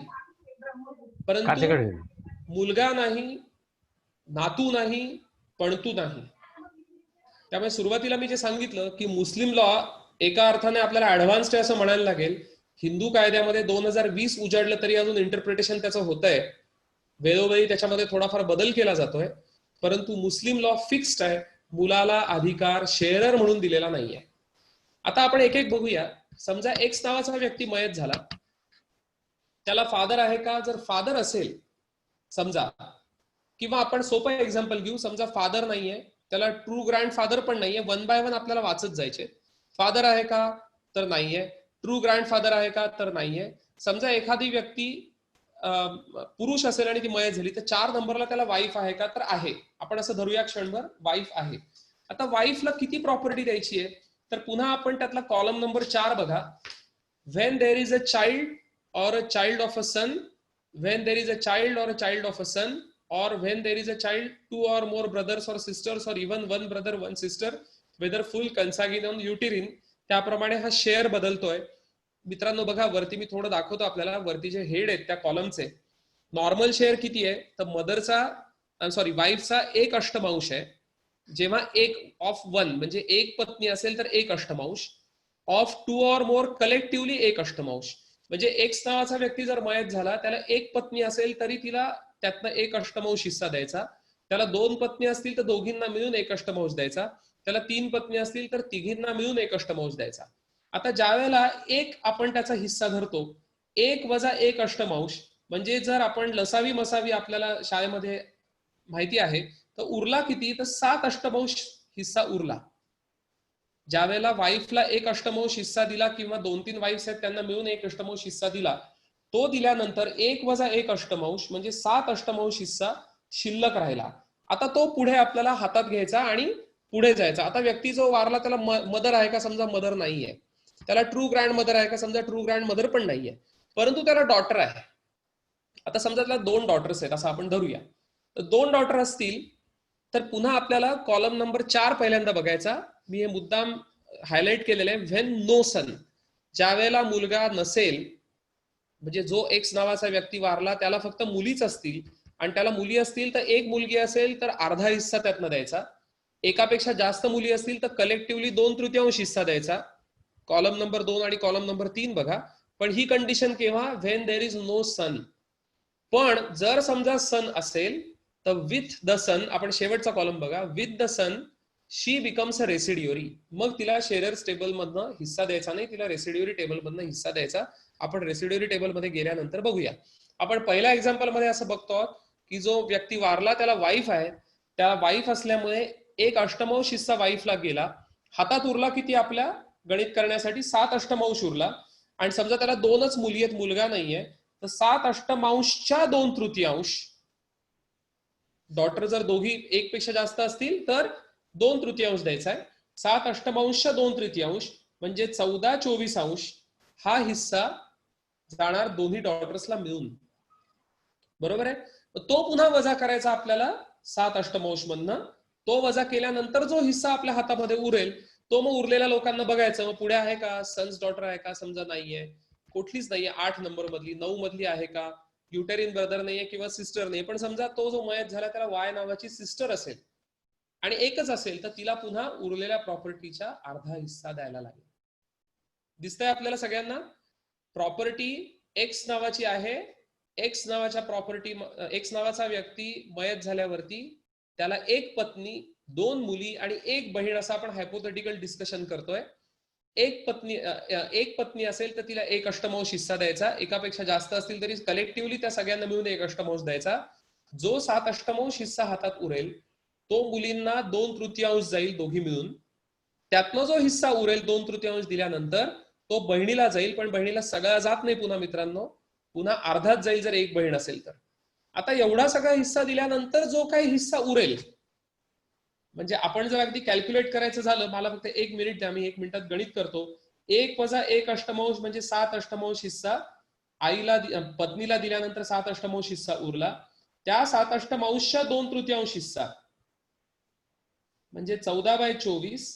परंतु मुलगा नाही, नातू नाही, पणतू नाही. त्यामुळे सुरुवातीला मी जे सांगितलं की मुस्लिम लॉ एका अर्थाने आपल्याला ऍडव्हान्स्ड आहे असं म्हणायला लागेल. हिंदू कायद्यामध्ये 2020 उजाडलं तरी अजून इंटरप्रिटेशन त्याचं होत आहे, वेळोवेळी त्याच्यामध्ये थोडाफार बदल केला जातोय, परंतु मुस्लिम लॉ फिक्स्ड आहे, मुलाला अधिकार शेअरर म्हणून दिलेला नाहीये. आता आपण एक एक बघूया. समजा एक्स नावाचा व्यक्ती मयत झाला, त्याला फादर आहे का? जर फादर असेल समजा, किंवा आपण सोपं एक्झाम्पल घेऊ, समजा फादर नाहीये, त्याला ट्रू ग्रँडफादर पण नाहीये, 1 बाय 1 आपल्याला वाचत जायचे. फादर आहे का? तर नाहीये. ट्रू ग्रँडफादर आहे का? तर नाहीये. समजा एखादी व्यक्ती पुरुष असेल आणि ती मयत झाली, तर 4 नंबरला त्याला वाईफ आहे का? तर आहे. आपण असं धरूया क्षणभर, वाईफ आहे. आता वाईफला किती प्रॉपर्टी द्यायची आहे? तर पुन्हा आपण त्यातला कॉलम नंबर 4 बघा. When there is a child or a child of a son, when there is a child or a child of a son, or when there is a child, 2 or more brothers or sisters, or even 1 brother 1 sister, whether full consanguine uterine, त्याप्रमाणे हा share बदलतोय. मित्रांनो बघा, वरती मी थोडं दाखवतो आपल्याला, वरती जे हेड आहेत त्या कॉलमचे नॉर्मल शेअर किती आहे? तर मदरचा वाईफचा 1 अष्टमांश आहे. जेव्हा 1 ऑफ 1 म्हणजे 1 पत्नी असेल तर 1 अष्टमांश, ऑफ 2 or more कलेक्टिव्हली 1 अष्टमांश. म्हणजे एक्स नावाचा व्यक्ती जर मयत झाला, त्याला 1 पत्नी असेल तरी तिला त्यातनं 1 अष्टमांश हिस्सा द्यायचा, त्याला 2 पत्नी असतील तर दोघींना मिळून 1 अष्टमांश द्यायचा, त्याला 3 पत्नी असतील तर तिघींना मिळून 1 अष्टमांश द्यायचा. आता ज्या वेळेला 1 आपण त्याचा हिस्सा धरतो, 1 वजा 1 अष्टमांश, म्हणजे जर आपण लसावी मसावी आपल्याला शाळेमध्ये माहिती आहे, तर उरला किती? तर 7 अष्टमांश हिस्सा उरला. ज्या वेळेला वाईफला 1 अष्टमांश हिस्सा दिला, किंवा 2-3 वाईफ्स आहेत त्यांना मिळून 1 अष्टमांश हिस्सा दिला, तो दिल्यानंतर 1 वजा 1 अष्टमांश म्हणजे 7 अष्टमांश हिस्सा शिल्लक राहिला. आता तो पुढे आपल्याला हातात घ्यायचा आणि पुढे जायचा. आता व्यक्ती जो वारला त्याला मदर आहे का? समजा मदर नाहीये. त्याला ट्रू ग्रँड मदर आहे का? समजा ट्रू ग्रँड मदर पण नाहीये, परंतु त्याला डॉटर आहे. आता समजा त्याला 2 डॉटर्स आहेत असं आपण धरूया. तर 2 डॉटर असतील तर पुन्हा आपल्याला कॉलम नंबर 4 पहिल्यांदा बघायचा. मी हे मुद्दाम हायलाइट केलेलं आहे. व्हेन नो सन, ज्या वेळेला मुलगा नसेल, म्हणजे जो एक्स नावाचा व्यक्ती वारला त्याला फक्त मुलीच असतील, आणि त्याला मुली असतील तर 1 मुलगी असेल तर अर्धा हिस्सा त्यातनं द्यायचा, एकापेक्षा जास्त मुली असतील तर कलेक्टिव्हली 2/3 हिस्सा द्यायचा. कॉलम नंबर 2 आणि कॉलम नंबर 3 बघा. पण ही कंडिशन केव्हा? व्हेन देर इज नो सन. पण जर समजा सन असेल तर विथ द सन, आपण शेवटचा कॉलम बघा, with the son she becomes a residuary. मग तिला शेअरर्स टेबल मधनं हिस्सा द्यायचा नाही, तिला रेसिड्युअरी टेबल मधनं हिस्सा द्यायचा. आपण रेसिड्युअरी टेबल मध्ये गेल्यानंतर बघूया. आपण पहिल्या एक्झाम्पल मध्ये असं बघतो आहोत की जो व्यक्ती वारला त्याला वाईफ आहे, त्या वाईफ असल्यामुळे 1 अष्टमांश हिस्सा वाईफला गेला. हातात उरला किती आपल्या गणित करण्यासाठी? 7 अष्टमांश उरला. आणि समजा त्याला 2च मुली आहेत, मुलगा नाहीये, तर 7 अष्टमांशच्या 2/3. डॉटर जर दोघी 1 पेक्षा जास्त असतील तर 2/3 द्यायचा आहे. 7 अष्टमांशच्या 2/3 म्हणजे 14/24 हा हिस्सा जाणार दोन्ही डॉटर्सला मिळून. बरोबर आहे? तो पुन्हा वजा करायचा आपल्याला 7 अष्टमांश मधनं. तो वजा केल्यानंतर जो हिस्सा आपल्या हातामध्ये उरेल तो मग उरलेल्या लोकांना बघायचं. मग पुढे आहे का? सन्स डॉटर आहे का? समजा नाहीये, कुठलीच नाहीये, 8 नंबर मधली, 9 मधली आहे का? युटेरिन ब्रदर नाहीये किंवा सिस्टर नाही. पण समजा तो जो मयत झाला त्याला वाय नावाची सिस्टर असेल आणि एकच असेल तर तिला पुन्हा उरलेल्या प्रॉपर्टीचा अर्धा हिस्सा द्यायला लागेल. दिसतंय आपल्याला सगळ्यांना? प्रॉपर्टी एक्स नावाची आहे. एक्स नावाच्या प्रॉपर्टी, एक्स नावाचा व्यक्ती मयत झाल्यावरती त्याला 1 पत्नी, 2 मुली आणि 1 बहीण असं आपण हायपोथेटिकल डिस्कशन करतोय. 1 पत्नी असेल तर तिला 1 अष्टमांश हिस्सा द्यायचा, एकापेक्षा जास्त असतील तरी कलेक्टिव्हली त्या सगळ्यांना मिळून 1 अष्टमांश द्यायचा. जो 7 अष्टमांश हिस्सा हातात उरेल तो मुलींना 2/3 जाईल दोघी मिळून. त्यातनं जो हिस्सा उरेल 2/3 दिल्यानंतर तो बहिणीला जाईल, पण बहिणीला सगळा जात नाही पुन्हा मित्रांनो, पुन्हा अर्धाच जाईल जर 1 बहीण असेल तर. आता एवढा सगळा हिस्सा दिल्यानंतर जो काही हिस्सा उरेल, म्हणजे आपण जर अगदी कॅल्क्युलेट करायचं झालं, मला फक्त 1 मिनिट द्या, मी 1 मिनिटात गणित करतो. 1 वजा 1 अष्टमांश म्हणजे 7 अष्टमांश हिस्सा आईला, पत्नीला दिल्यानंतर 7 अष्टमांश हिस्सा उरला. त्या 7 अष्टमांशच्या 2/3 हिस्सा म्हणजे 14/24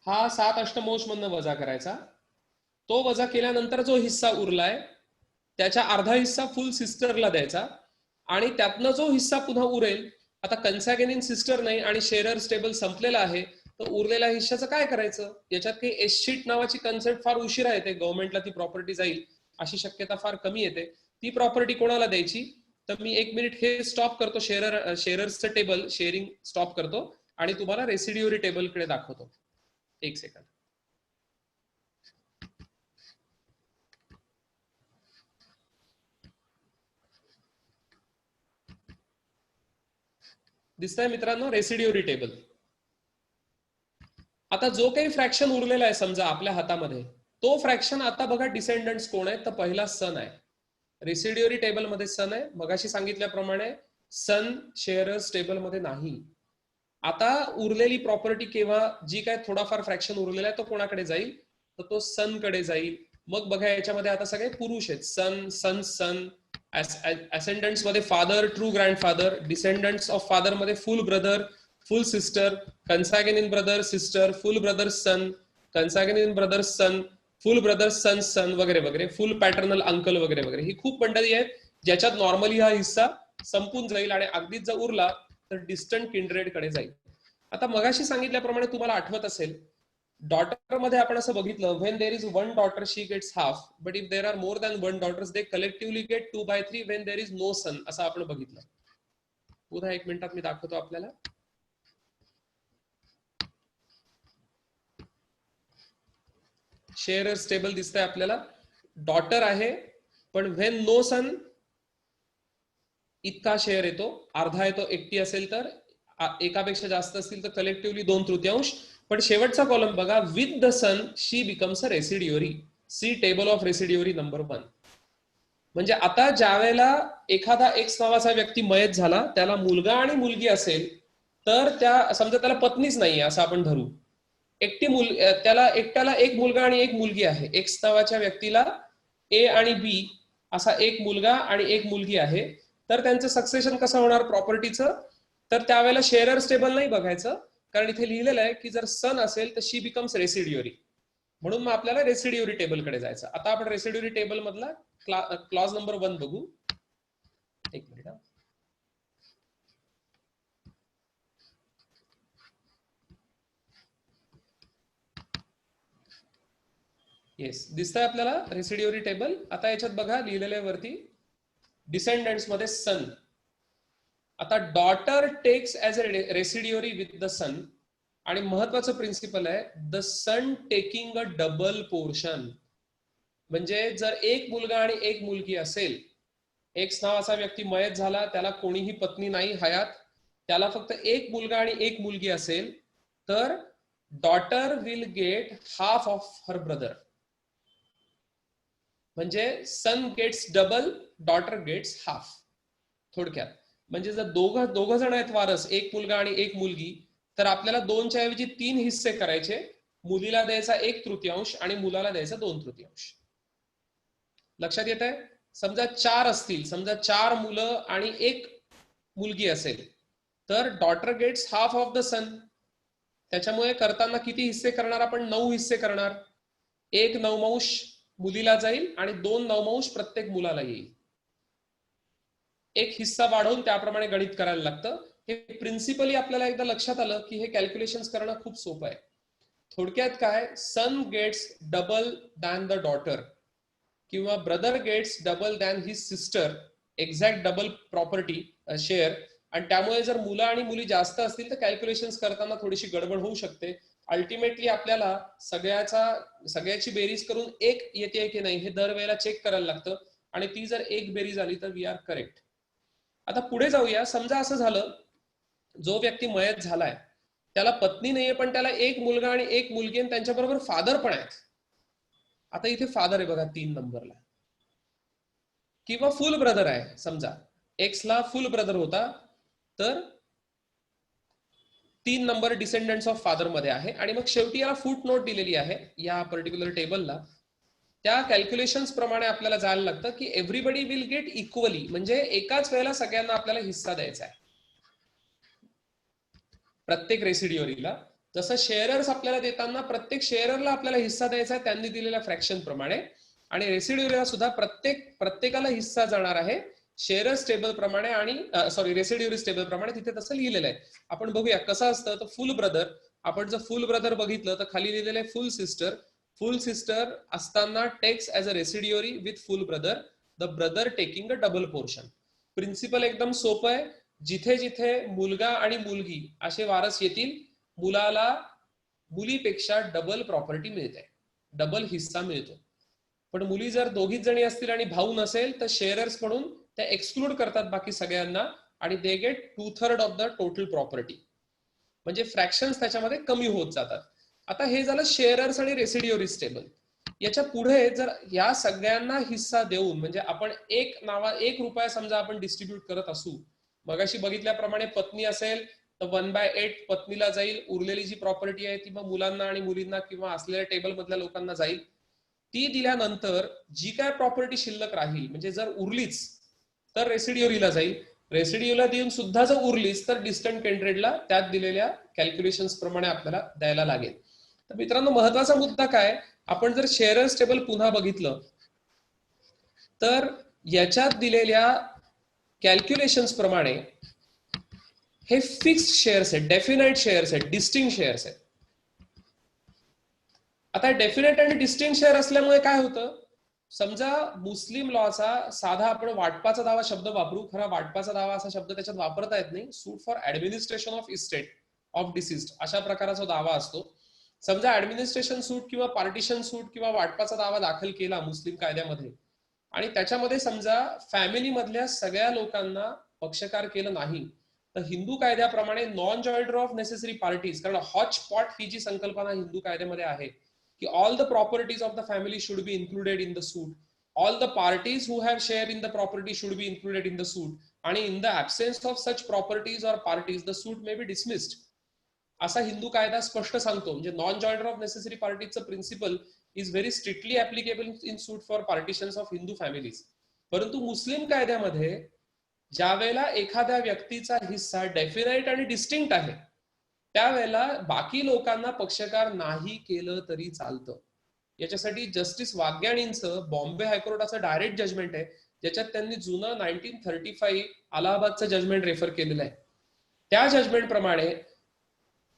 हा 7 अष्टमांश मधनं वजा करायचा. तो वजा केल्यानंतर जो हिस्सा उरलाय त्याच्या अर्धा हिस्सा फुल सिस्टरला द्यायचा आणि त्यातनं जो हिस्सा पुन्हा उरेल, आता कन्सॅगिनिन सिस्टर नाही आणि शेअरर्स टेबल संपलेला आहे, तर उरलेल्या हिस्साचं काय करायचं? याच्यात काही एसशीट नावाची कन्सेप्ट फार उशिरा येते, गव्हर्नमेंटला ती प्रॉपर्टी जाईल अशी शक्यता फार कमी येते. ती प्रॉपर्टी कोणाला द्यायची? तर मी 1 मिनिट हे स्टॉप करतो, शेअरर्सचं टेबल शेअरिंग स्टॉप करतो आणि तुम्हाला रेसिड्युअरी टेबलकडे दाखवतो. 1 सेकंड. दिसतंय मित्रांनो रेसिड्युअरी टेबल. आता जो काही फ्रॅक्शन उरलेला आहे समजा आपल्या हातामध्ये, तो फ्रॅक्शन आता बघा डिसेंडंट्स कोण आहे? तर पहिला सन आहे. रेसिड्युअरी टेबल मध्ये सन आहे. मगाशी सांगितल्याप्रमाणे सन शेअरर्स टेबल मध्ये नाही. आता उरलेली प्रॉपर्टी किंवा जी काय थोडाफार फ्रॅक्शन उरलेला आहे तो कोणाकडे जाईल? तर तो सन कडे जाईल. मग बघा याच्यामध्ये आता सगळे पुरुष आहेत. सन, सन, सन. असेंडंट्स मध्ये father, true grandfather. Descendants of father मध्ये full brother, full sister, consanguine brother, sister, full brother son, consanguine brother son, full brother son, son वगैरे वगैरे, फुल पॅटर्नल अंकल वगैरे वगैरे. ही खूप मंडळी आहेत ज्याच्यात नॉर्मली हा हिस्सा संपून जाईल आणि अगदीच जर उरला तर डिस्टंट किंड्रेड कडे जाईल. आता मगाशी सांगितल्याप्रमाणे तुम्हाला आठवत असेल, डॉटर मध्ये आपण असं बघितलं, when there is 1 daughter she gets half, but if there are more than 1 daughters they collectively get 2/3 when there is no son, असं आपण बघितलं. पुन्हा 1 मिनिटात मी दाखवतो आपल्याला. शेअरर्स टेबल दिसतंय आपल्याला. डॉटर आहे पण व्हेन नो सन इतका शेअर येतो, अर्धा येतो. एकटी असेल तर, एकापेक्षा जास्त असतील तर कलेक्टिव्हली 2/3. पण शेवटचा कॉलम बघा, with the son she becomes a residuary. See table of residuary number 1. म्हणजे आता ज्या वेळेला एखादा एक्स नावाचा व्यक्ती मयत झाला, त्याला मुलगा आणि मुलगी असेल तर त्या समजा त्याला पत्नीच नाहीये असं आपण धरू. त्याला एकट्याला एक मुलगा आणि एक मुलगी आहे. एक्स नावाच्या व्यक्तीला ए आणि बी असा एक मुलगा आणि एक मुलगी आहे. तर त्यांचं सक्सेशन कसं होणार प्रॉपर्टीचं? तर त्यावेळेला शेअरर्स टेबल नाही बघायचं, कारण इथे लिहिलेलं आहे की जर सन असेल तर शी बिकम्स रेसिड्युअरी. म्हणून मग आपल्याला रेसिड्युअरी टेबल कडे जायचं. आता आपण रेसिड्युअरी टेबल मधला क्लॉज नंबर 1 बघू. 1 मिनिट. येस, दिसतंय आपल्याला रेसिड्युअरी टेबल. आता याच्यात बघा लिहिलेल्या वरती डिसेंडंट्स मध्ये सन. आता daughter takes as a residuary with the son, आणि महत्वाचं प्रिन्सिपल आहे the son taking a double portion. म्हणजे जर एक मुलगा आणि एक मुलगी असेल, एक्स नावाचा व्यक्ती मयत झाला, त्याला कोणीही पत्नी नाही हयात, त्याला फक्त एक मुलगा आणि एक मुलगी असेल, तर daughter will get half of her brother. म्हणजे son gets double, daughter gets half. थोडक्यात म्हणजे जर दोघं जण आहेत वारस, एक मुलगा आणि एक मुलगी, तर आपल्याला 2च्या ऐवजी 3 हिस्से करायचे. मुलीला द्यायचा 1/3 आणि मुलाला द्यायचा 2/3. लक्षात येत आहे? समजा 4 असतील, समजा 4 मुलं आणि 1 मुलगी असेल, तर daughter gets half of the son. त्याच्यामुळे करताना किती हिस्से करणार आपण? 9 हिस्से करणार. 1 9मांश मुलीला जाईल आणि 2 9मांश प्रत्येक मुलाला येईल. एक हिस्सा वाढवून त्याप्रमाणे गणित करायला लागतं. हे प्रिन्सिपली आपल्याला एकदा लक्षात आलं की हे कॅल्क्युलेशन करणं खूप सोपं आहे. थोडक्यात काय, son gets double than the daughter किंवा brother gets double than his sister, exact double property share. आणि त्यामुळे जर मुलं आणि मुली जास्त असतील तर कॅल्क्युलेशन करताना थोडीशी गडबड होऊ शकते. अल्टिमेटली आपल्याला सगळ्याची बेरीज करून 1 येते की नाही हे दरवेळेला चेक करायला लागतं, आणि ती जर 1 बेरीज आली तर वी आर करेक्ट. आता पुढे जाऊया. समजा असं झालं, जो व्यक्ती मयत झालाय त्याला पत्नी नाहीये, पण त्याला 1 मुलगा आणि 1 मुलगी आणि त्यांच्याबरोबर फादर पण आहेत. आता इथे फादर आहे बघा 3 नंबरला, किंवा फुल ब्रदर आहे. समजा एक्सला फुल ब्रदर होता, तर 3 नंबर डिसेंडंट्स ऑफ फादर मध्ये आहे. आणि मग शेवटी याला फूट नोट दिलेली आहे या पर्टिक्युलर टेबलला त्या कॅल्क्युलेशन्स प्रमाणे आपल्याला जायला लागतं की एव्हरीबडी विल गेट इक्वली, म्हणजे एकाच वेळेला सगळ्यांना आपल्याला हिस्सा द्यायचा आहे प्रत्येक रेसिड्युअरीला. जसं शेअरर्स आपल्याला देताना प्रत्येक शेअररला आपल्याला हिस्सा द्यायचा आहे त्यांनी दिलेल्या फ्रॅक्शन प्रमाणे, आणि रेसिड्युअरीला सुद्धा प्रत्येकाला हिस्सा जाणार आहे शेअरर्स टेबल प्रमाणे आणि रेसिड्युअरीज टेबल प्रमाणे. तिथे तसं लिहिलेलं आहे. आपण बघूया कसं असतं. तर फुल ब्रदर, आपण जर फुल ब्रदर बघितलं तर खाली लिहिलेलं आहे फुल सिस्टर. फुल सिस्टर असताना takes as a residuary with full brother, the brother taking a double portion. Principle एकदम सोपं आहे. जिथे जिथे मुलगा आणि मुलगी असे वारस येतील, मुलाला मुलीपेक्षा डबल प्रॉपर्टी मिळते, डबल हिस्सा मिळतो. पण मुली जर दोघीच जणी असतील आणि भाऊ नसेल तर शेअरर्स म्हणून त्या एक्सक्लूड करतात बाकी सगळ्यांना, आणि they get 2/3 of the total property. म्हणजे फ्रॅक्शन्स त्याच्यामध्ये कमी होत जातात. आता हे झालं शेअरर्स आणि रेसिड्युअरीज टेबल. याच्या पुढे जर या सगळ्यांना हिस्सा देऊन, म्हणजे आपण एक रुपया समजा आपण डिस्ट्रीब्यूट करत असू, मगाशी बघितल्याप्रमाणे पत्नी असेल तर 1/8 पत्नीला जाईल, उरलेली जी प्रॉपर्टी आहे ती मग मुलांना आणि मुलींना किंवा असलेल्या टेबल मधल्या लोकांना जाईल. ती दिल्यानंतर जी काय प्रॉपर्टी शिल्लक राहील, म्हणजे जर उरलीच तर रेसिड्युअरीला जाईल, रेसिड्युअरीला देऊन सुद्धा जर उरलीच तर डिस्टंट केंड्रेडला त्यात दिलेल्या कॅल्क्युलेशन्स प्रमाणे आपल्याला द्यायला लागेल. तर मित्रांनो, महत्वाचा मुद्दा काय, आपण जर शेअरर्स टेबल पुन्हा बघितलं तर याच्यात दिलेल्या कॅल्क्युलेशन्स प्रमाणे हे फिक्स्ड शेअर्स आहेत, डेफिनाइट शेअर्स आहेत, डिस्टिंक्ट शेअर्स आहेत. आता डेफिनेट आणि डिस्टिंक्ट शेअर असल्यामुळे काय होतं, समजा मुस्लिम लॉचा साधा आपण वाटपाचा दावा शब्द वापरू, खरा वाटपाचा दावा असा शब्द त्याच्यात वापरता येत नाही. Suit for administration of estate of deceased अशा प्रकारचा दावा असतो. समजा ऍडमिनिस्ट्रेशन सूट किंवा पार्टिशन सूट किंवा वाटपाचा दावा दाखल केला मुस्लिम कायद्यामध्ये, आणि त्याच्यामध्ये समजा फॅमिली मधल्या सगळ्या लोकांना पक्षकार केलं नाही, तर हिंदू कायद्याप्रमाणे non joinder of necessary parties, कारण हॉच पॉट ही जी संकल्पना हिंदू कायद्यामध्ये आहे की all the properties of the family should be included in the suit, all the parties who have share in the property should be included in the suit, and in the absence of such properties or parties the suit may be dismissed, असा हिंदू कायदा स्पष्ट सांगतो. म्हणजे non joinder of necessary पार्टीजचं principle is very strictly applicable in suit for partitions of Hindu families. परंतु मुस्लिम कायद्यामध्ये ज्या वेळेला एखाद्या व्यक्तीचा हिस्सा डेफिनाइट आणि डिस्टिंक्ट आहे, त्यावेळेला बाकी लोकांना पक्षकार नाही केलं तरी चालतं. याच्यासाठी जस्टिस वाग्याणींचं बॉम्बे हायकोर्टाचं डायरेक्ट जजमेंट आहे, ज्याच्यात त्यांनी जुनं 1935 अलाहाबादचं जजमेंट रेफर केलेलं आहे. त्या जजमेंट प्रमाणे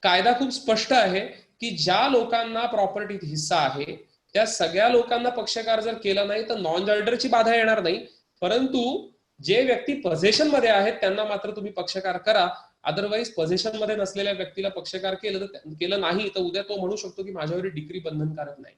कायदा खूप स्पष्ट आहे की ज्या लोकांना प्रॉपर्टीत हिस्सा आहे त्या सगळ्या लोकांना पक्षकार जर केला नाही तर नॉन जॉइंटरची बाधा येणार नाही, परंतु जे व्यक्ती पोझेशन मध्ये आहेत त्यांना मात्र तुम्ही पक्षकार करा. अदरवाईज पोझेशन मध्ये नसलेल्या व्यक्तीला पक्षकार केलं नाही तर उद्या तो म्हणू शकतो की माझ्यावर डिग्री बंधनकारक नाही.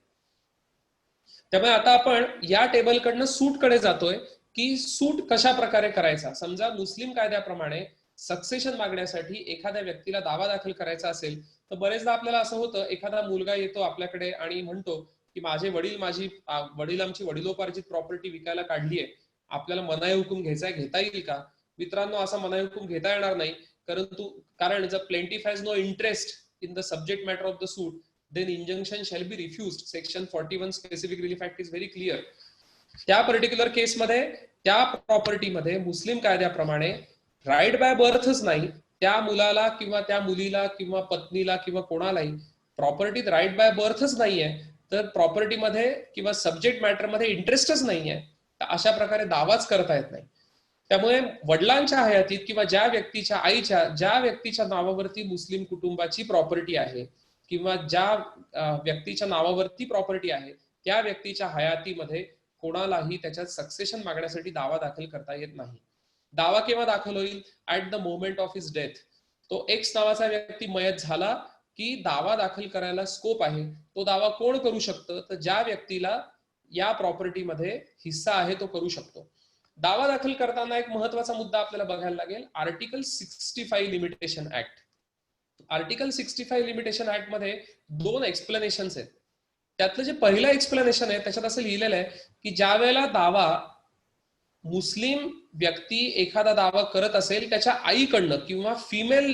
त्यामुळे आता आपण या टेबलकडनं सूट कडे जातोय की सूट कशा प्रकारे करायचा. समजा मुस्लिम कायद्याप्रमाणे सक्सेशन मागण्यासाठी एखाद्या व्यक्तीला दावा दाखल करायचा असेल तर बरेचदा आपल्याला असं होतं, एखादा मुलगा येतो आपल्याकडे आणि म्हणतो की माझे वडील आमची वडिलोपार्जित प्रॉपर्टी विकायला काढली आहे, आपल्याला मनाई हुकूम घ्यायचा आहे, घेता येईल का. मित्रांनो, असा मनाई हुकूम घेता येणार नाही, कारण जर plaintiff has no interest in the subject matter of the suit then injunction shall be refused. Section 41 specific relief act is very clear. त्या पर्टिक्युलर केसमध्ये त्या प्रॉपर्टीमध्ये मुस्लिम कायद्याप्रमाणे राईट बाय बर्थच नाही, त्या मुलाला किंवा त्या मुलीला किंवा पत्नीला किंवा कोणालाही प्रॉपर्टीत राईट बाय बर्थच नाहीये, तर प्रॉपर्टीमध्ये किंवा सब्जेक्ट मॅटरमध्ये इंटरेस्टच नाहीये, तर अशा प्रकारे दावाच करता येत नाही. त्यामुळे वडिलांच्या हयातीत किंवा ज्या व्यक्तीच्या नावावरती मुस्लिम कुटुंबाची प्रॉपर्टी आहे किंवा ज्या व्यक्तीच्या नावावरती प्रॉपर्टी आहे त्या व्यक्तीच्या हयातीमध्ये कोणालाही त्याच्यात सक्सेशन मागण्यासाठी दावा दाखल करता येत नाही. दावा केव्हा दाखल होईल? At the moment of his death. तो एक्स नावाचा व्यक्ती मयत झाला की दावा दाखल करायला स्कोप आहे. तो दावा कोण करू शकतं? तर ज्या व्यक्तीला या प्रॉपर्टीमध्ये हिस्सा आहे तो करू शकतो. दावा दाखल करताना एक महत्वाचा मुद्दा आपल्याला बघायला लागेल, article 65 limitation act. Article 65 limitation act मध्ये 2 एक्सप्लेनेशन्स आहेत. त्यातलं जे पहिलं एक्सप्लेनेशन आहे त्याच्यात असं लिहिलेलं आहे की ज्या वेळेला दावा मुस्लिम व्यक्ती एखादा दावा करत असेल त्याच्या आईकडनं किंवा फिमेल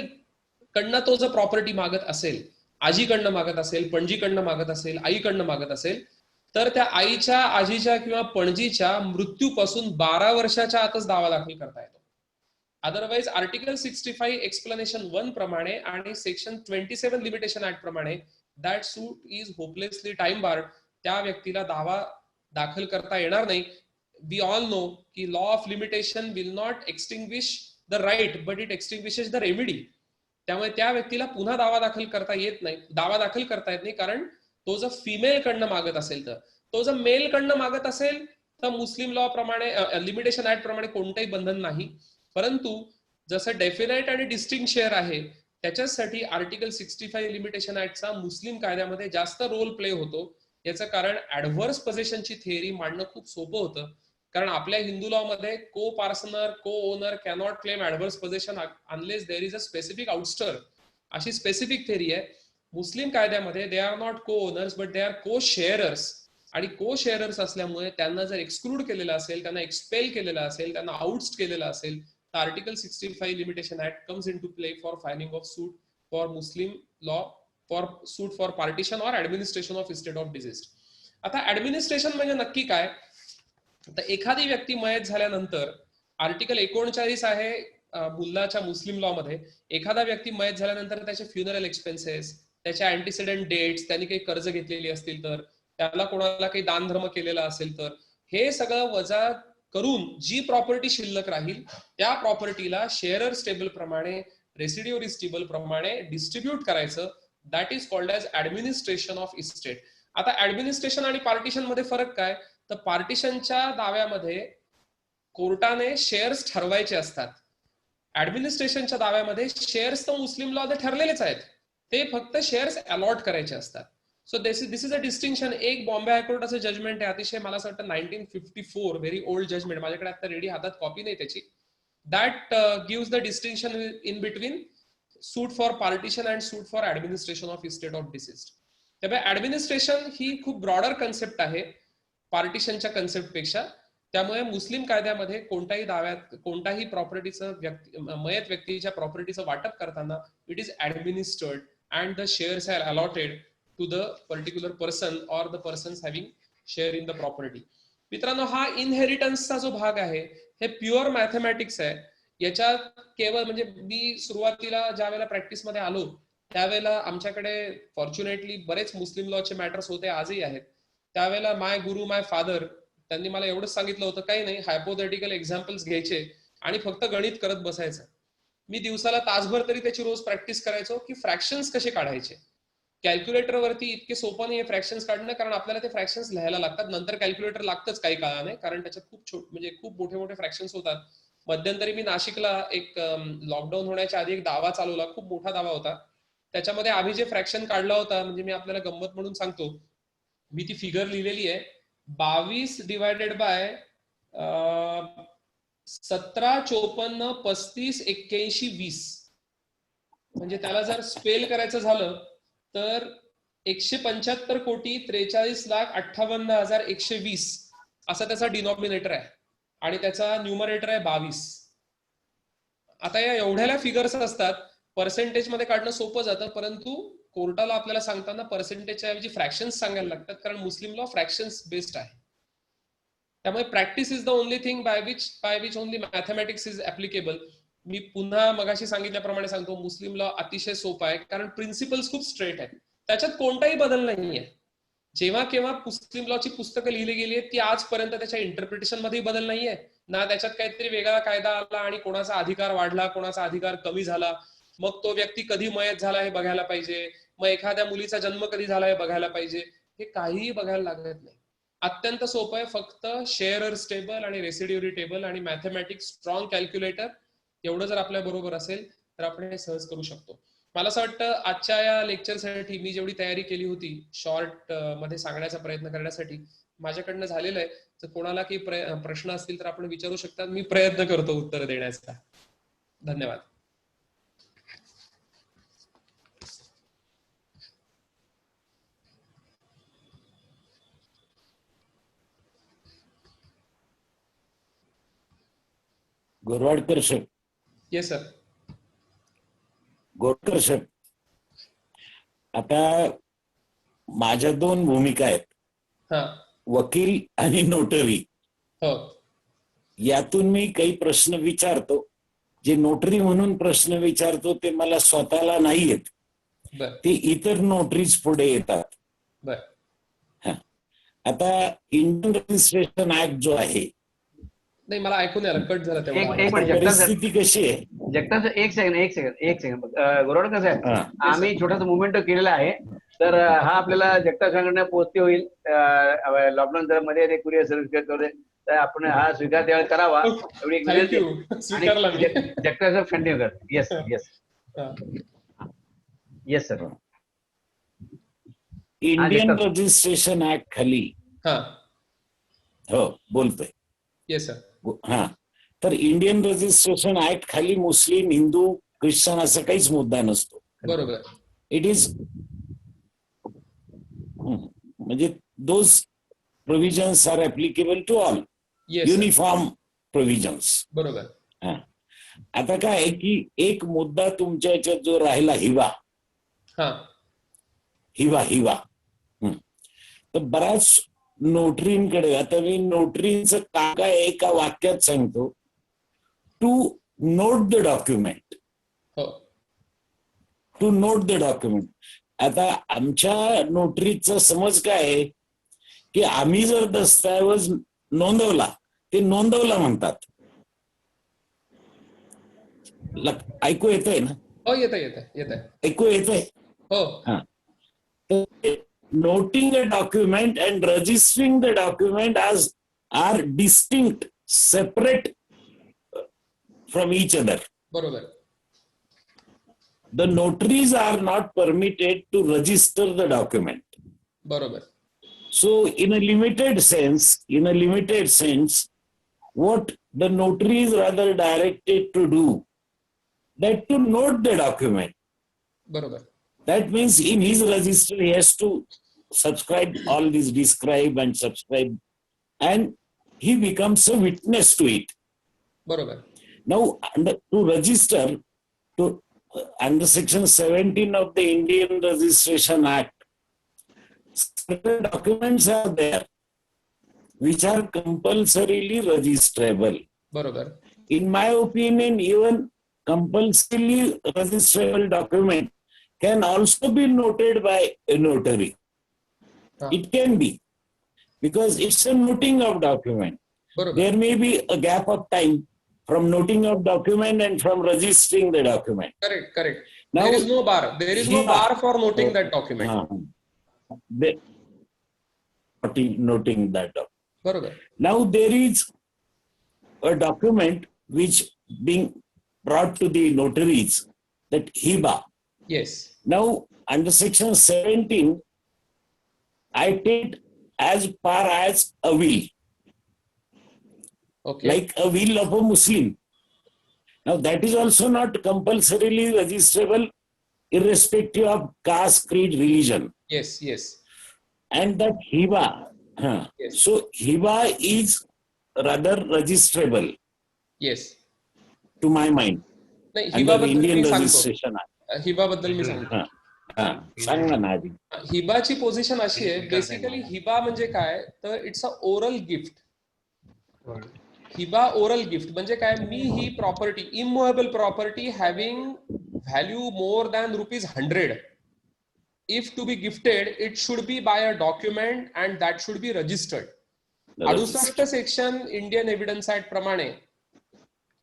कडनं तो जर प्रॉपर्टी मागत असेल, आजीकडनं मागत असेल, पणजीकडनं मागत असेल, आईकडनं मागत असेल, तर त्या आईच्या, आजीच्या किंवा पणजीच्या मृत्यूपासून 12 वर्षाच्या आतच दावा दाखल करता येतो. अदरवाइज आर्टिकल 65 एक्सप्लेनेशन 1 प्रमाणे आणि सेक्शन 27 लिमिटेशन ऍक्ट प्रमाणे that suit is hopelessly time barred. त्या व्यक्तीला दावा दाखल करता येणार नाही. वी ऑल नो की law of limitation will not extinguish the right but it extinguishes the remedy. त्यामुळे त्या व्यक्तीला पुन्हा दावा दाखल करता येत नाही, कारण तो जर फिमेल कडनं मागत असेल तर. तो जर मेल कडनं मागत असेल तर मुस्लिम लॉ प्रमाणे, लिमिटेशन ऍक्ट प्रमाणे कोणतेही बंधन नाही. परंतु जसं डेफिनाइट आणि डिस्टिंक्ट शेअर आहे त्याच्यासाठी आर्टिकल 65 लिमिटेशन ऍक्टचा मुस्लिम कायद्यामध्ये जास्त रोल प्ले होतो. याचं कारण ऍडव्हर्स पोझेशनची थिअरी मांडणं खूप सोपं होतं. कारण आपल्या हिंदू लॉ मध्ये coparcener, co owner cannot claim adverse possession unless there is a specific ouster, अशी स्पेसिफिक थिअरी आहे. मुस्लिम कायद्यामध्ये they are not co owners but they are co sharers. आणि को शेअरर्स असल्यामुळे त्यांना जर एक्सक्लूड केलेलं असेल, त्यांना एक्सपेल केलेलं असेल, त्यांना आउटस्ट केलेलं असेल तर article 65 limitation act comes into play for filing of suit for Muslim law for suit for partition or administration of estate of deceased. आता ऍडमिनिस्ट्रेशन म्हणजे नक्की काय? तर एखादी व्यक्ती मयत झाल्यानंतर आर्टिकल 39 आहे मुल्लाच्या मुस्लिम लॉ मध्ये, एखादा व्यक्ती मयत झाल्यानंतर त्याचे फ्युनरल एक्सपेन्सेस, त्याच्या अँटीसिडेंट डेट्स, त्यांनी काही कर्ज घेतलेली असतील तर, त्याला कोणाला काही दानधर्म केलेला असेल तर, हे सगळं वजा करून जी प्रॉपर्टी शिल्लक राहील त्या प्रॉपर्टीला शेअरर्स टेबल प्रमाणे, रेसिड्युअरीज टेबल प्रमाणे डिस्ट्रीब्यूट करायचं. That is called as administration of estate. आता ऍडमिनिस्ट्रेशन आणि पार्टिशन मध्ये फरक काय? तर पार्टिशनच्या दाव्यामध्ये कोर्टाने शेअर्स ठरवायचे असतात. ऍडमिनिस्ट्रेशनच्या दाव्यामध्ये शेअर्स तर मुस्लिम लॉ ठरलेलेच आहेत, ते फक्त शेअर्स अलॉट करायचे असतात. So this is a distinction. एक बॉम्बे हायकोर्टाचं जजमेंट आहे, अतिशय मला असं वाटतं 1954, व्हेरी ओल्ड जजमेंट, माझ्याकडे आता रेडी हातात कॉपी नाही त्याची. That gives the distinction in between suit for partition and suit for administration of estate of deceased. त्यामुळे ऍडमिनिस्ट्रेशन ही खूप ब्रॉडर कन्सेप्ट आहे पार्टिशनच्या कन्सेप्ट पेक्षा. त्यामुळे मुस्लिम कायद्यामध्ये कोणत्याही दाव्यात कोणत्याही प्रॉपर्टीचं मयत व्यक्तीच्या प्रॉपर्टीचं वाटप करताना it is administered and the shares are allotted to the particular person or the persons having share in the property. मित्रांनो, हा इनहेरिटन्सचा जो भाग आहे हे प्युअर मॅथमॅटिक्स आहे. याच्यात केवळ म्हणजे मी सुरुवातीला ज्या वेळेला प्रॅक्टिसमध्ये आलो त्यावेळेला आमच्याकडे फॉर्च्युनेटली बरेच मुस्लिम लॉचे मॅटर्स होते, आजही आहेत. त्यावेळेला माय गुरु माय फादर त्यांनी मला एवढंच सांगितलं होतं, काही नाही, हायपोथेटिकल एक्झाम्पल्स घ्यायचे आणि फक्त गणित करत बसायचं. मी दिवसाला तासभर तरी त्याची रोज प्रॅक्टिस करायचो की फ्रॅक्शन्स कसे काढायचे. कॅल्क्युलेटरवरती इतके सोपं नाही फ्रॅक्शन्स काढणं, कारण आपल्याला ते फ्रॅक्शन्स लिहायला लागतात. नंतर कॅल्क्युलेटर लागतच काही काळाने, कारण त्याच्यात खूप मोठे मोठे फ्रॅक्शन्स होतात. मध्यंतरी मी नाशिकला एक लॉकडाऊन होण्याच्या आधी एक दावा चालवला, खूप मोठा दावा होता. त्याच्यामध्ये आम्ही जे फ्रॅक्शन काढला होता, म्हणजे मी आपल्याला गंमत म्हणून सांगतो, मी ती फिगर लिहिलेली आहे, 22 डिवायडेड बाय 17, 54, 35, 81, 20. म्हणजे त्याला जर स्पेल करायचं झालं तर 175,43,58,120 असा त्याचा डिनॉमिनेटर आहे आणि त्याचा न्यूमरेटर आहे 22. आता या एवढ्याला फिगर्स असतात, पर्सेंटेज मध्ये काढणं सोपं जातं, परंतु कोर्टाला आपल्याला सांगताना पर्सेंटेजच्या ऐवजी फ्रॅक्शन्स सांगायला लागतात, कारण मुस्लिम लॉ फ्रॅक्शन्स बेस्ड आहे. त्यामुळे practice is the only thing by which only mathematics is applicable. मी पुन्हा मगाशी सांगितल्याप्रमाणे सांगतो, मुस्लिम लॉ अतिशय सोपा आहे, कारण प्रिन्सिपल्स खूप स्ट्रेट आहेत, त्याच्यात कोणताही बदल नाहीये. जेव्हा केव्हा मुस्लिम लॉची पुस्तकं लिहिली गेली आहेत ती आजपर्यंत त्याच्या इंटरप्रिटेशन मध्ये बदल नाहीये ना, त्याच्यात काहीतरी वेगळा कायदा आला आणि कोणाचा अधिकार वाढला, कोणाचा अधिकार कमी झाला, मग तो व्यक्ती कधी मयत झाला हे बघायला पाहिजे, मग एखाद्या मुलीचा जन्म कधी झाला हे बघायला पाहिजे, हे काहीही बघायला लागत नाही. अत्यंत सोपं आहे, फक्त शेअरर्स टेबल आणि रेसिड्युअरी टेबल आणि मॅथमॅटिक्स स्ट्रॉंग कॅल्क्युलेटर एवढं जर आपल्या बरोबर असेल तर आपण हे सहज करू शकतो. मला असं वाटतं आजच्या या लेक्चरसाठी मी जेवढी तयारी केली होती शॉर्ट मध्ये सांगण्याचा प्रयत्न करण्यासाठी माझ्याकडनं झालेलं आहे. तर कोणाला काही प्रश्न असतील तर आपण विचारू शकता, मी प्रयत्न करतो उत्तर देण्याचा. धन्यवाद. गोरवाडकर साहेब. Yes sir. गोरवाडकर साहेब, आता माझ्या दोन भूमिका आहेत. हा वकील आणि नोटरी हो यातून मी काही प्रश्न विचारतो. जे नोटरी म्हणून प्रश्न विचारतो ते मला स्वतःला नाही येत, बर ते इतर नोटरीज पुढे येतात. बर आता इंडियन रजिस्ट्रेशन ऍक्ट जो आहे, नाही मला ऐकून आलं, कट झाला तेवढा एक आवाज. मिनिट जगताप सर, परिस्थिती कशी आहे? जगताप सर एक सेकंड गोरवाडकर साहेब, हा. आम्ही छोटासा मुवमेंट केलेला आहे. तर हा आपल्याला जगताप सरांकडे पोहोचते होईल. लॉकडाऊन मध्ये ते कुरिअर सर्व्हिस करते, तर आपण हा स्वीकार त्यावेळेस करावा एवढी एक विनंती. थँक्यू, स्वीकारला मी. जगताप सर कंटिन्यू कर. येस येस हा. Yes sir. Indian Jagtap. Registration act खाली हा हो बोलतोय. Yes sir. हा, तर इंडियन रजिस्ट्रेशन ऍक्ट खाली मुस्लिम, हिंदू, ख्रिश्चन असा काहीच मुद्दा नसतो. बरोबर इट इज म्हणजे those provisions are applicable to all, yes uniform provisions. बरोबर आता काय आहे की एक मुद्दा तुमच्या याच्यात जो राहिला हिवा हा हिवा हिवा तर बऱ्याच नोटरींकडे, आता मी नोटरींचं काय एका वाक्यात सांगतो, टू नोट द डॉक्युमेंट, हो टू नोट द डॉक्युमेंट. आता आमच्या नोटरीचा समज काय आहे की आम्ही जर दस्तऐवज नोंदवला, ते नोंदवला म्हणतात. ऐकू येतंय ना? हो येत आहे ऐकू येतंय? हो हा. Noting a document and registering the document as are distinct, separate from each other. बरोबर The notaries are not permitted to register the document. बरोबर So, in a limited sense, what the notary is rather directed to do, that to note the document. बरोबर That means in his register he has to subscribe all these, describe and subscribe, and he becomes a witness to it. बरोबर Now, to register, under section 17 of the Indian Registration Act, certain documents are there which are compulsorily registrable. बरोबर In my opinion, even compulsorily registrable document can also be noted by a notary. It can be, because it's a noting of document. बरोबर There may be a gap of time from noting of document and from registering the document. Correct Now, there is no bar for noting that document. Noting that document. बरोबर Now there is a document which being brought to the notaries, that hiba. Yes Now, under section 17, I take as far as a will, okay like a will of a Muslim. Now, that is also not compulsorily registrable, irrespective of caste, creed, religion. Yes And that hiba, Yes. so hiba is rather registrable yes to my mind नाही under हिबाबद्दल Indian मी सांगतो Registration Act. हिबाबद्दल मी सांगतो सांग ना आधी. हिबाची position अशी आहे, basically हिबा म्हणजे काय, तर इट्स अ ओरल गिफ्ट. हिबा ओरल गिफ्ट म्हणजे काय, मी ही property, immovable property having value more than ₹100, if to be gifted it should be by a document and that should be registered. 68 section Indian evidence act प्रमाणे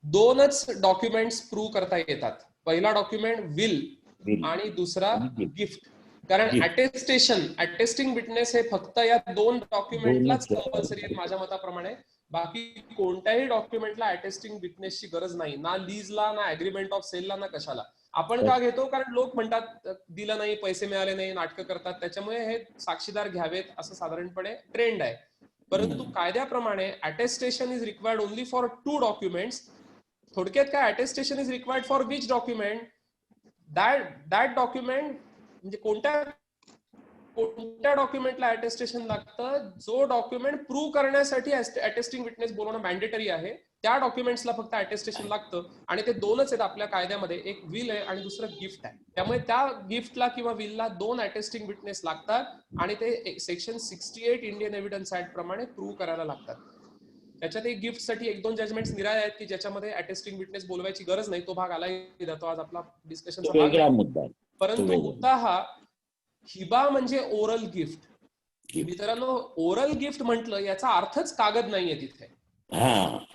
2च documents prove करता येतात. पहिला डॉक्युमेंट विल आणि दुसरा गिफ्ट. कारण attesting witness हे फक्त या 2 डॉक्युमेंटलाच कंपल्सरी आहे माझ्या मताप्रमाणे. बाकी कोणत्याही डॉक्युमेंटला अटेस्टिंग विटनेसची गरज नाही, ना लीजला, ना अग्रीमेंट ऑफ सेलला, ना कशाला. आपण का घेतो, कारण लोक म्हणतात दिलं नाही, पैसे मिळाले नाही, नाटकं करतात, त्याच्यामुळे हे साक्षीदार घ्यावेत असं साधारणपणे ट्रेंड आहे. परंतु कायद्याप्रमाणे attestation is required only for 2 documents. थोडक्यात काय, attestation is required for which document, that document म्हणजे कोणत्या डॉक्युमेंटला अटेस्टेशन लागतं, जो डॉक्युमेंट प्रूव्ह करण्यासाठी अटेस्टिंग विटनेस बोलवणं मॅन्डेटरी आहे, त्या डॉक्युमेंट्सला फक्त अटेस्टेशन लागतं आणि ते दोनच आहेत आपल्या कायद्यामध्ये, एक विल आहे आणि दुसरं गिफ्ट आहे. त्यामुळे त्या गिफ्टला किंवा विलला 2 अटेस्टिंग विटनेस लागतात आणि ते सेक्शन 68 इंडियन एव्हिडन्स ऍक्ट प्रमाणे प्रूव्ह करायला लागतात. त्याच्यात एक गिफ्ट साठी 1-2 जजमेंट्स निराळे आहेत की ज्याच्यामध्ये अटेस्टिंग विटनेस बोलवायची गरज नाही, तो भाग आलाही जातो आज आपला डिस्कशनचा भाग वेगळा आहे. मुद्दा आहे. परंतु मुद्दा हा हिबा म्हणजे ओरल गिफ्ट. मित्रांनो, ओरल गिफ्ट म्हटलं याचा अर्थच कागद नाहीये तिथे.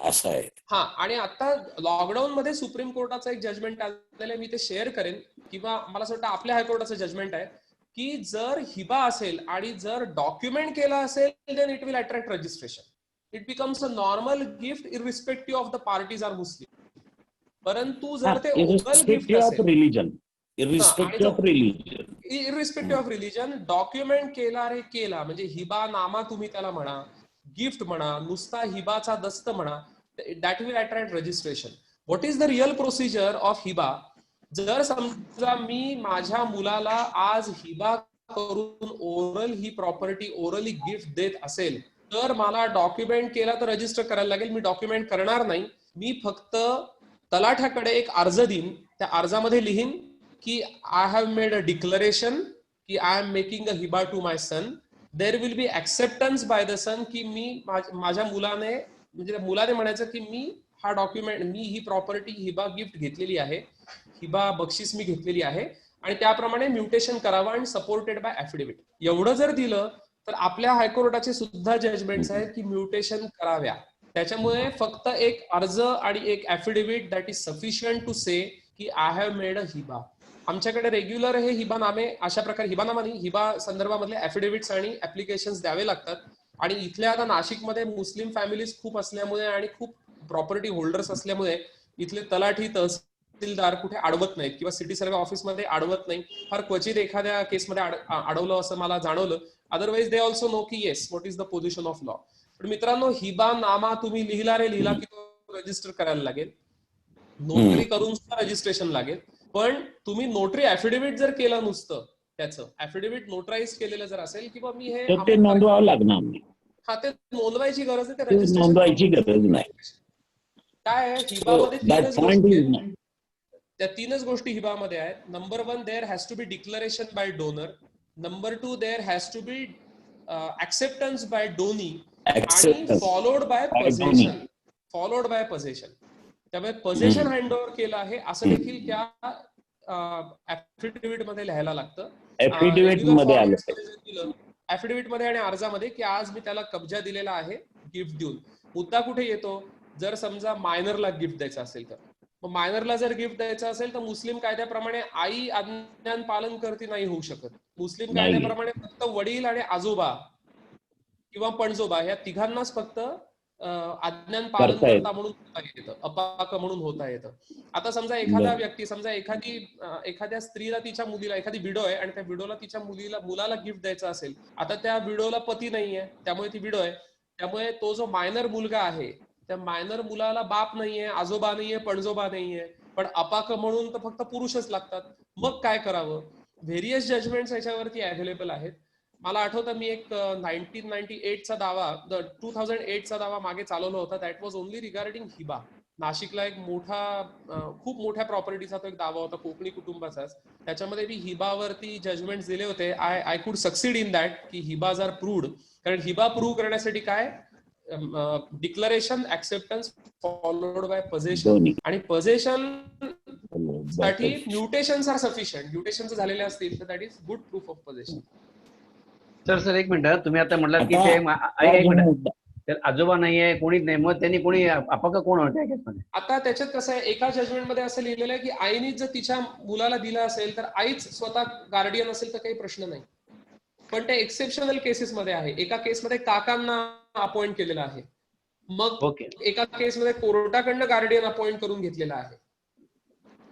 असं आहे. आणि आता लॉकडाऊन मध्ये सुप्रीम कोर्टाचं एक जजमेंट आलेलं आहे, मी ते शेअर करेन, किंवा मला असं वाटतं आपल्या हायकोर्टाचं जजमेंट आहे की जर हिबा असेल आणि जर डॉक्युमेंट केला असेल then it will attract registration. It becomes a normal gift irrespective of the parties are Muslim. परंतु जर ते ओरल गिफ्ट असेल, इररिस्पेक्टिव्ह ऑफ रिलीजन, डॉक्युमेंट केला म्हणजे हिबा नामा तुम्ही त्याला म्हणा, गिफ्ट म्हणा, नुसता हिबाचा दस्त म्हणा, that will attract registration. What is the real procedure of हिबा? जर समजा मी माझ्या मुलाला आज हिबा करून ओरल ही प्रॉपर्टी ओरली गिफ्ट देत असेल तर मला डॉक्युमेंट केला तर रजिस्टर करायला लागेल. मी डॉक्युमेंट करणार नाही, मी फक्त तलाठ्याकडे एक अर्ज देईन, त्या अर्जामध्ये लिहीन की I have made a declaration की I am making a hiba to my son. There will be acceptance by the son की मी माझ्या मुलाने म्हणजे मुलाने म्हणायचं की मी हा डॉक्युमेंट, मी ही प्रॉपर्टी हिबा गिफ्ट घेतलेली आहे, हिबा बक्षीस मी घेतलेली आहे आणि त्याप्रमाणे म्युटेशन करावं आणि सपोर्टेड बाय ऍफिडेव्हिट. एवढं जर दिलं तर आपल्या हायकोर्टाचे सुद्धा जजमेंट्स आहेत की म्युटेशन कराव्या. त्याच्यामुळे फक्त एक अर्ज आणि एक affidavit that is sufficient to say की आय हॅव मेड अ हिबा. आमच्याकडे रेग्युलर हे हिबानामे अशा प्रकारे, हिबानामा नाही, हिबा संदर्भामधले ऍफिडेव्हिट्स आणि ऍप्लिकेशन्स द्यावे लागतात. आणि इथल्या आता नाशिकमध्ये मुस्लिम फॅमिलीज खूप असल्यामुळे आणि खूप प्रॉपर्टी होल्डर्स असल्यामुळे इथले तलाठी, तहसीलदार कुठे अडवत नाहीत किंवा सिटी सर्वे ऑफिसमध्ये अडवत नाही. फार क्वचित एखाद्या केसमध्ये अडवलं असं मला जाणवलं. अदरवाईज दे ऑल्सो नो की yes what is the position of law. पण मित्रांनो, हिबा नामा तुम्ही लिहिला की तो रजिस्टर करायला लागेल, नोटरी करून सुद्धा रजिस्ट्रेशन लागेल. पण तुम्ही नोटरी ऍफिडेव्हिट जर केलं नुसतं, त्याचं ऍफिडेव्हिट नोटराईज केलेलं जर असेल किंवा मी हे ते नोंदवावं लागणार नाही. ते नोंदवायची गरज आहे, ते ते रजिस्ट्रेशन नोंदवायची गरज नाही. काय आहे हिबामध्ये तीनच गोष्टी आहेत. त्या तीनच गोष्टी हिबामध्ये आहेत. Number 1, there has to be declaration by donor. Number 2, there has to be acceptance by donee आणि फॉलोड बाय पजेशन. त्यामुळे पजेशन हँडओव्हर केलं आहे असं देखील त्या ऍफिडेव्हिट मध्ये लिहायला लागतं. ऍफिडेव्हिट मध्ये आणि अर्जामध्ये की आज मी त्याला कब्जा दिलेला आहे गिफ्ट देऊन. मुद्दा कुठे येतो? जर समजा मायनरला गिफ्ट द्यायचं असेल तर, मग मायनरला जर गिफ्ट द्यायचं असेल तर मुस्लिम कायद्याप्रमाणे आई आज्ञान पालन करते नाही होऊ शकत. मुस्लिम कायद्याप्रमाणे फक्त वडील आणि आजोबा किंवा पणजोबा या तिघांनाच फक्त आज्ञान पालन करता म्हणून होता येतं, अपाक म्हणून होता येतं. आता समजा एखादा व्यक्ती, समजा एखाद्या स्त्रीला तिच्या मुलीला, एखादी विडो आहे आणि त्या विडोला तिच्या मुलाला गिफ्ट द्यायचं असेल. आता त्या विडोला पती नाहीये, त्यामुळे ती विडो आहे. त्यामुळे तो जो मायनर मुलगा आहे त्या मायनर मुलाला बाप नाहीये, आजोबा नाहीये, पणजोबा नाहीये, पण अपाक म्हणून तर फक्त पुरुषच लागतात. मग काय करावं? व्हेरियस जजमेंट्स याच्यावरती अवेलेबल आहेत. मला आठवतं मी एक 1998चा दावा, 2008चा दावा मागे चालवला होता. दॅट वॉज ओनली रिगार्डिंग हिबा. नाशिकला एक खूप मोठ्या प्रॉपर्टीचा तो एक दावा होता, कोकणी कुटुंबाचाच. त्याच्यामध्ये मी हिबावरती जजमेंट दिले होते. I could succeed in that की हिबाज आर प्रूव्ड. कारण हिबा प्रूव्ह करण्यासाठी काय, declaration, acceptance followed by possession. आणि पजेशन साठी म्युटेशन्स आर सफिशियंट. म्युटेशन्स झालेले असतील तर that is good proof of possession. Sir एक मिनिट, तुम्ही आता म्हटलं की ते एक मिनिट, आजोबा नाहीये, कोणीच नाही, मग त्यांनी कोणी अपाक कोण होते? आता त्याच्यात कसं आहे, एका जजमेंट मध्ये असं लिहिलेलं आहे की आईने जर तिच्या मुलाला दिलं असेल तर आईच स्वतः गार्डियन असेल तर काही प्रश्न नाही. पण ते एक्सेप्शनल केसेस मध्ये आहे. एका केसमध्ये काकांना अपॉइंट केलेलं आहे, मग एका केसमध्ये कोर्टाकडनं गार्डियन अपॉइंट करून घेतलेला आहे.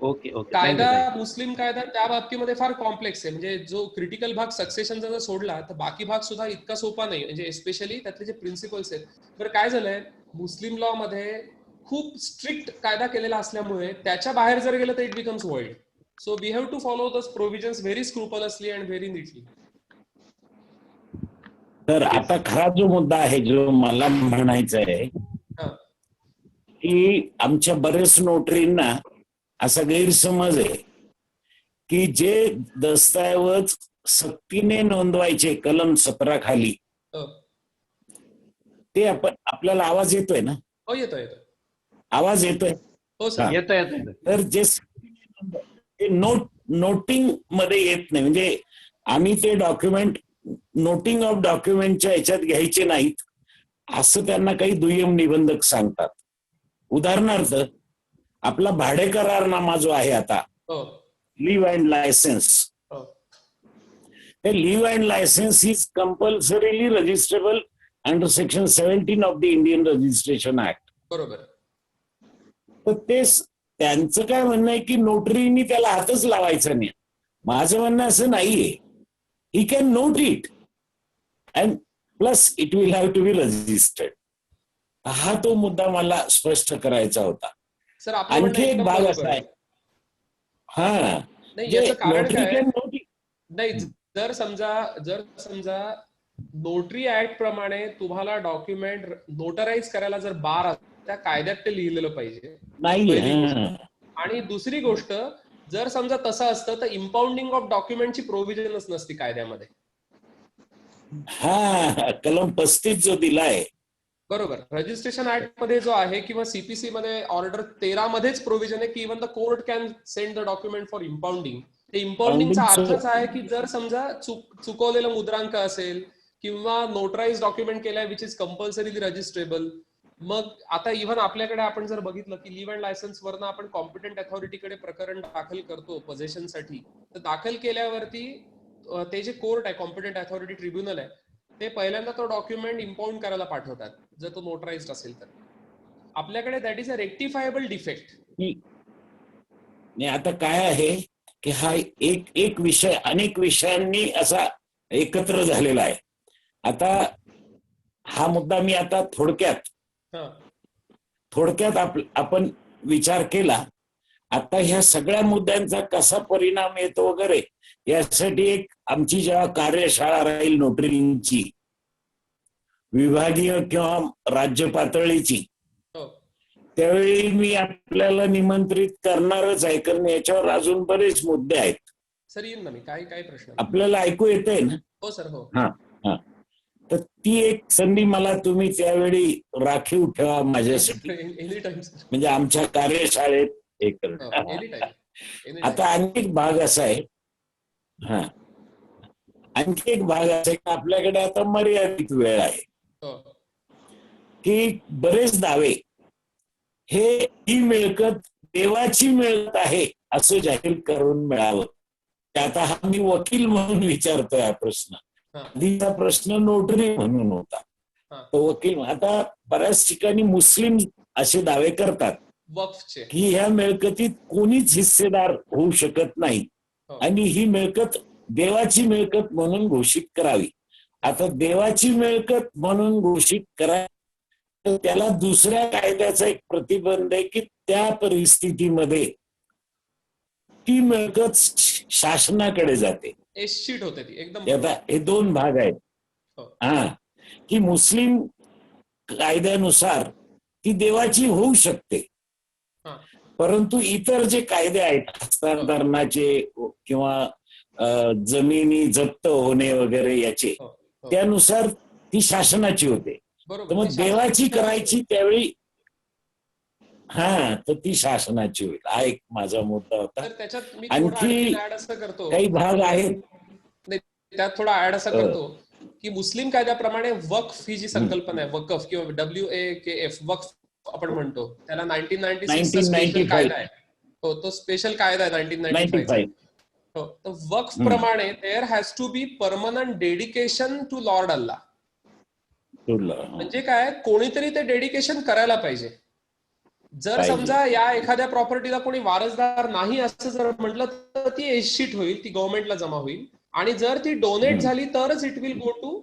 कायदा, मुस्लिम कायदा त्या बाबतीमध्ये फार कॉम्प्लेक्स आहे. म्हणजे जो क्रिटिकल भाग सक्सेशनचा जर सोडला तर बाकी भाग सुद्धा इतका सोपा नाही. म्हणजे एस्पेशली त्यातले जे प्रिन्सिपल्स आहेत. तर काय झालंय, मुस्लिम लॉ मध्ये खूप स्ट्रिक्ट कायदा केलेला असल्यामुळे त्याच्या बाहेर जर गेलं तर it becomes world. So we have to follow those provisions very scrupulously and very neatly. तर आता खरा जो मुद्दा आहे, जो मला म्हणायचा आहे की आमच्या बरेच नोटरींना असा गैरसमज आहे की जे दस्तऐवज सक्तीने नोंदवायचे कलम 17 खाली, हो ते आपल्याला आवाज येतोय ना? हो येतो येतो. आवाज येतोय? हो सर. हा. येतो. तर जे ते नोटिंग मध्ये येत नाही, म्हणजे आम्ही ते डॉक्युमेंट नोटिंग ऑफ डॉक्युमेंटच्या याच्यात घ्यायचे नाहीत असं त्यांना काही दुय्यम निबंधक सांगतात. उदाहरणार्थ आपला भाडे करारनामा जो आहे आता, हो लीव अँड लायसन्स, हो the leave and license is compulsorily registrable under section 17 of the Indian Registration Act. बरोबर. तर त्यांचं काय म्हणणं आहे की नोटरीनी त्याला हातच लावायचा नाही. माझं म्हणणं असं नाहीये. He can note it and plus it will have to be registered. हा तो मुद्दा मला स्पष्ट करायचा होता. सर आपलं म्हणणं आणखी एक एकदम भाग बरोबर असा आहे. आहे, हा, नाही जे याचं कारण नोटरी काय? Can note it. नाही जर समजा नोटरी ऍक्ट प्रमाणे तुम्हाला डॉक्युमेंट नोटराईज करायला जर बार असेल, त्या कायद्यात ते लिहिलेलं पाहिजे. नाही. पहिली गोष्ट. आणि दुसरी गोष्ट, जर समजा तसं असतं तर इम्पाउंडिंग ऑफ डॉक्युमेंटची प्रोव्हिजनच नसती कायद्यामध्ये. हा, कलम 35 जो दिलाय, बरोबर. रजिस्ट्रेशन ऍक्ट मध्ये जो आहे किंवा सीपीसी मध्ये ऑर्डर 13 मध्येच प्रोव्हिजन आहे की even the court can send the document for impounding. ते इम्पाउंडिंगचा अर्थच आहे की जर समजा चुकवलेलं मुद्रांक असेल किंवा नोटराइज डॉक्युमेंट केलाय विच इज कंपल्सरीली रजिस्ट्रेबल. मग आता इव्हन आपल्याकडे आपण जर बघितलं की लिव्ह अँड लायसन्स वरनं आपण कॉम्पिटंट अथॉरिटीकडे प्रकरण दाखल करतो पोझेशनसाठी, तर दाखल केल्यावरती ते जे कोर्ट आहे, कॉम्पिटंट अथॉरिटी ट्रिब्युनल आहे, ते पहिल्यांदा तो डॉक्युमेंट इम्पाउंड करायला पाठवतात जर तो नोटराइज्ड असेल तर. आपल्याकडे दॅट इज अ रेक्टिफायबल डिफेक्ट. नाही आता काय आहे की हा एक विषय अनेक विषयांनी असा एकत्र झालेला आहे. आता हा मुद्दा मी आता थोडक्यात आपण विचार केला. आता ह्या सगळ्या मुद्द्यांचा कसा परिणाम येतो वगैरे यासाठी एक आमची जेव्हा कार्यशाळा राहील नोटरींची, विभागीय किंवा राज्य पातळीची, त्यावेळी मी आपल्याला निमंत्रित करणारच आहे, कारण याच्यावर अजून बरेच मुद्दे आहेत. सर येईन ना मी, काही प्रश्न आपल्याला ऐकू येतंय ना? हो सर. हो हा. तर ती एक संधी मला तुम्ही त्यावेळी राखीव ठेवा माझ्यासाठी, एनी टाइम सर. म्हणजे आमच्या कार्यशाळेत हे करणं. Any time. आता आणखी एक भाग असा आहे, आणखी एक भाग असा आहे की आपल्याकडे आता मर्यादित वेळ आहे की बरेच दावे ही मिळकत देवाची मिळकत आहे असं जाहीर करून मिळावं. आता हा मी वकील म्हणून विचारतोय हा प्रश्न. आधीचा प्रश्न नोटरी म्हणून होता. तो वकील. आता बऱ्याच ठिकाणी मुस्लिम असे दावे करतात वक्फचे की ह्या मिळकतीत कोणीच हिस्सेदार होऊ शकत नाही आणि ही मिळकत देवाची मिळकत म्हणून घोषित करावी. आता देवाची मिळकत म्हणून घोषित करा, तर त्याला दुसऱ्या कायद्याचा एक प्रतिबंध आहे की त्या परिस्थितीमध्ये ती मिळकत शासनाकडे जाते. एसशीट होते ती एकदम. आता हे दोन भाग आहेत. की मुस्लिम कायद्यानुसार ती देवाची होऊ शकते, परंतु इतर जे कायदे आहेत हस्तांतरणाचे किंवा जमिनी जप्त होणे वगैरे याचे, त्यानुसार ती शासनाची होते. तर मग देवाची करायची त्यावेळी तर ती शासनाची होईल. हा एक माझा मुद्दा होता. आणखी काही भाग आहेत त्यात थोडा ऍड असा करतो की मुस्लिम कायद्याप्रमाणे वक्फ ही जी संकल्पना आहे, वकफ किंवा WAKF वक्फ आपण म्हणतो, त्याला 1996 स्पेशल कायदा आहे. हो, तो स्पेशल कायदा आहे 1995. हो, तर वक्फ प्रमाणे there has to be permanent dedication to lord Allah. म्हणजे काय, कोणीतरी ते डेडिकेशन करायला पाहिजे. जर समजा या एखाद्या प्रॉपर्टीला कोणी वारसदार नाही असं जर म्हटलं तर ती एसशीट होईल, ती गव्हर्नमेंटला जमा होईल. आणि जर ती डोनेट झाली तरच इट विल गो टू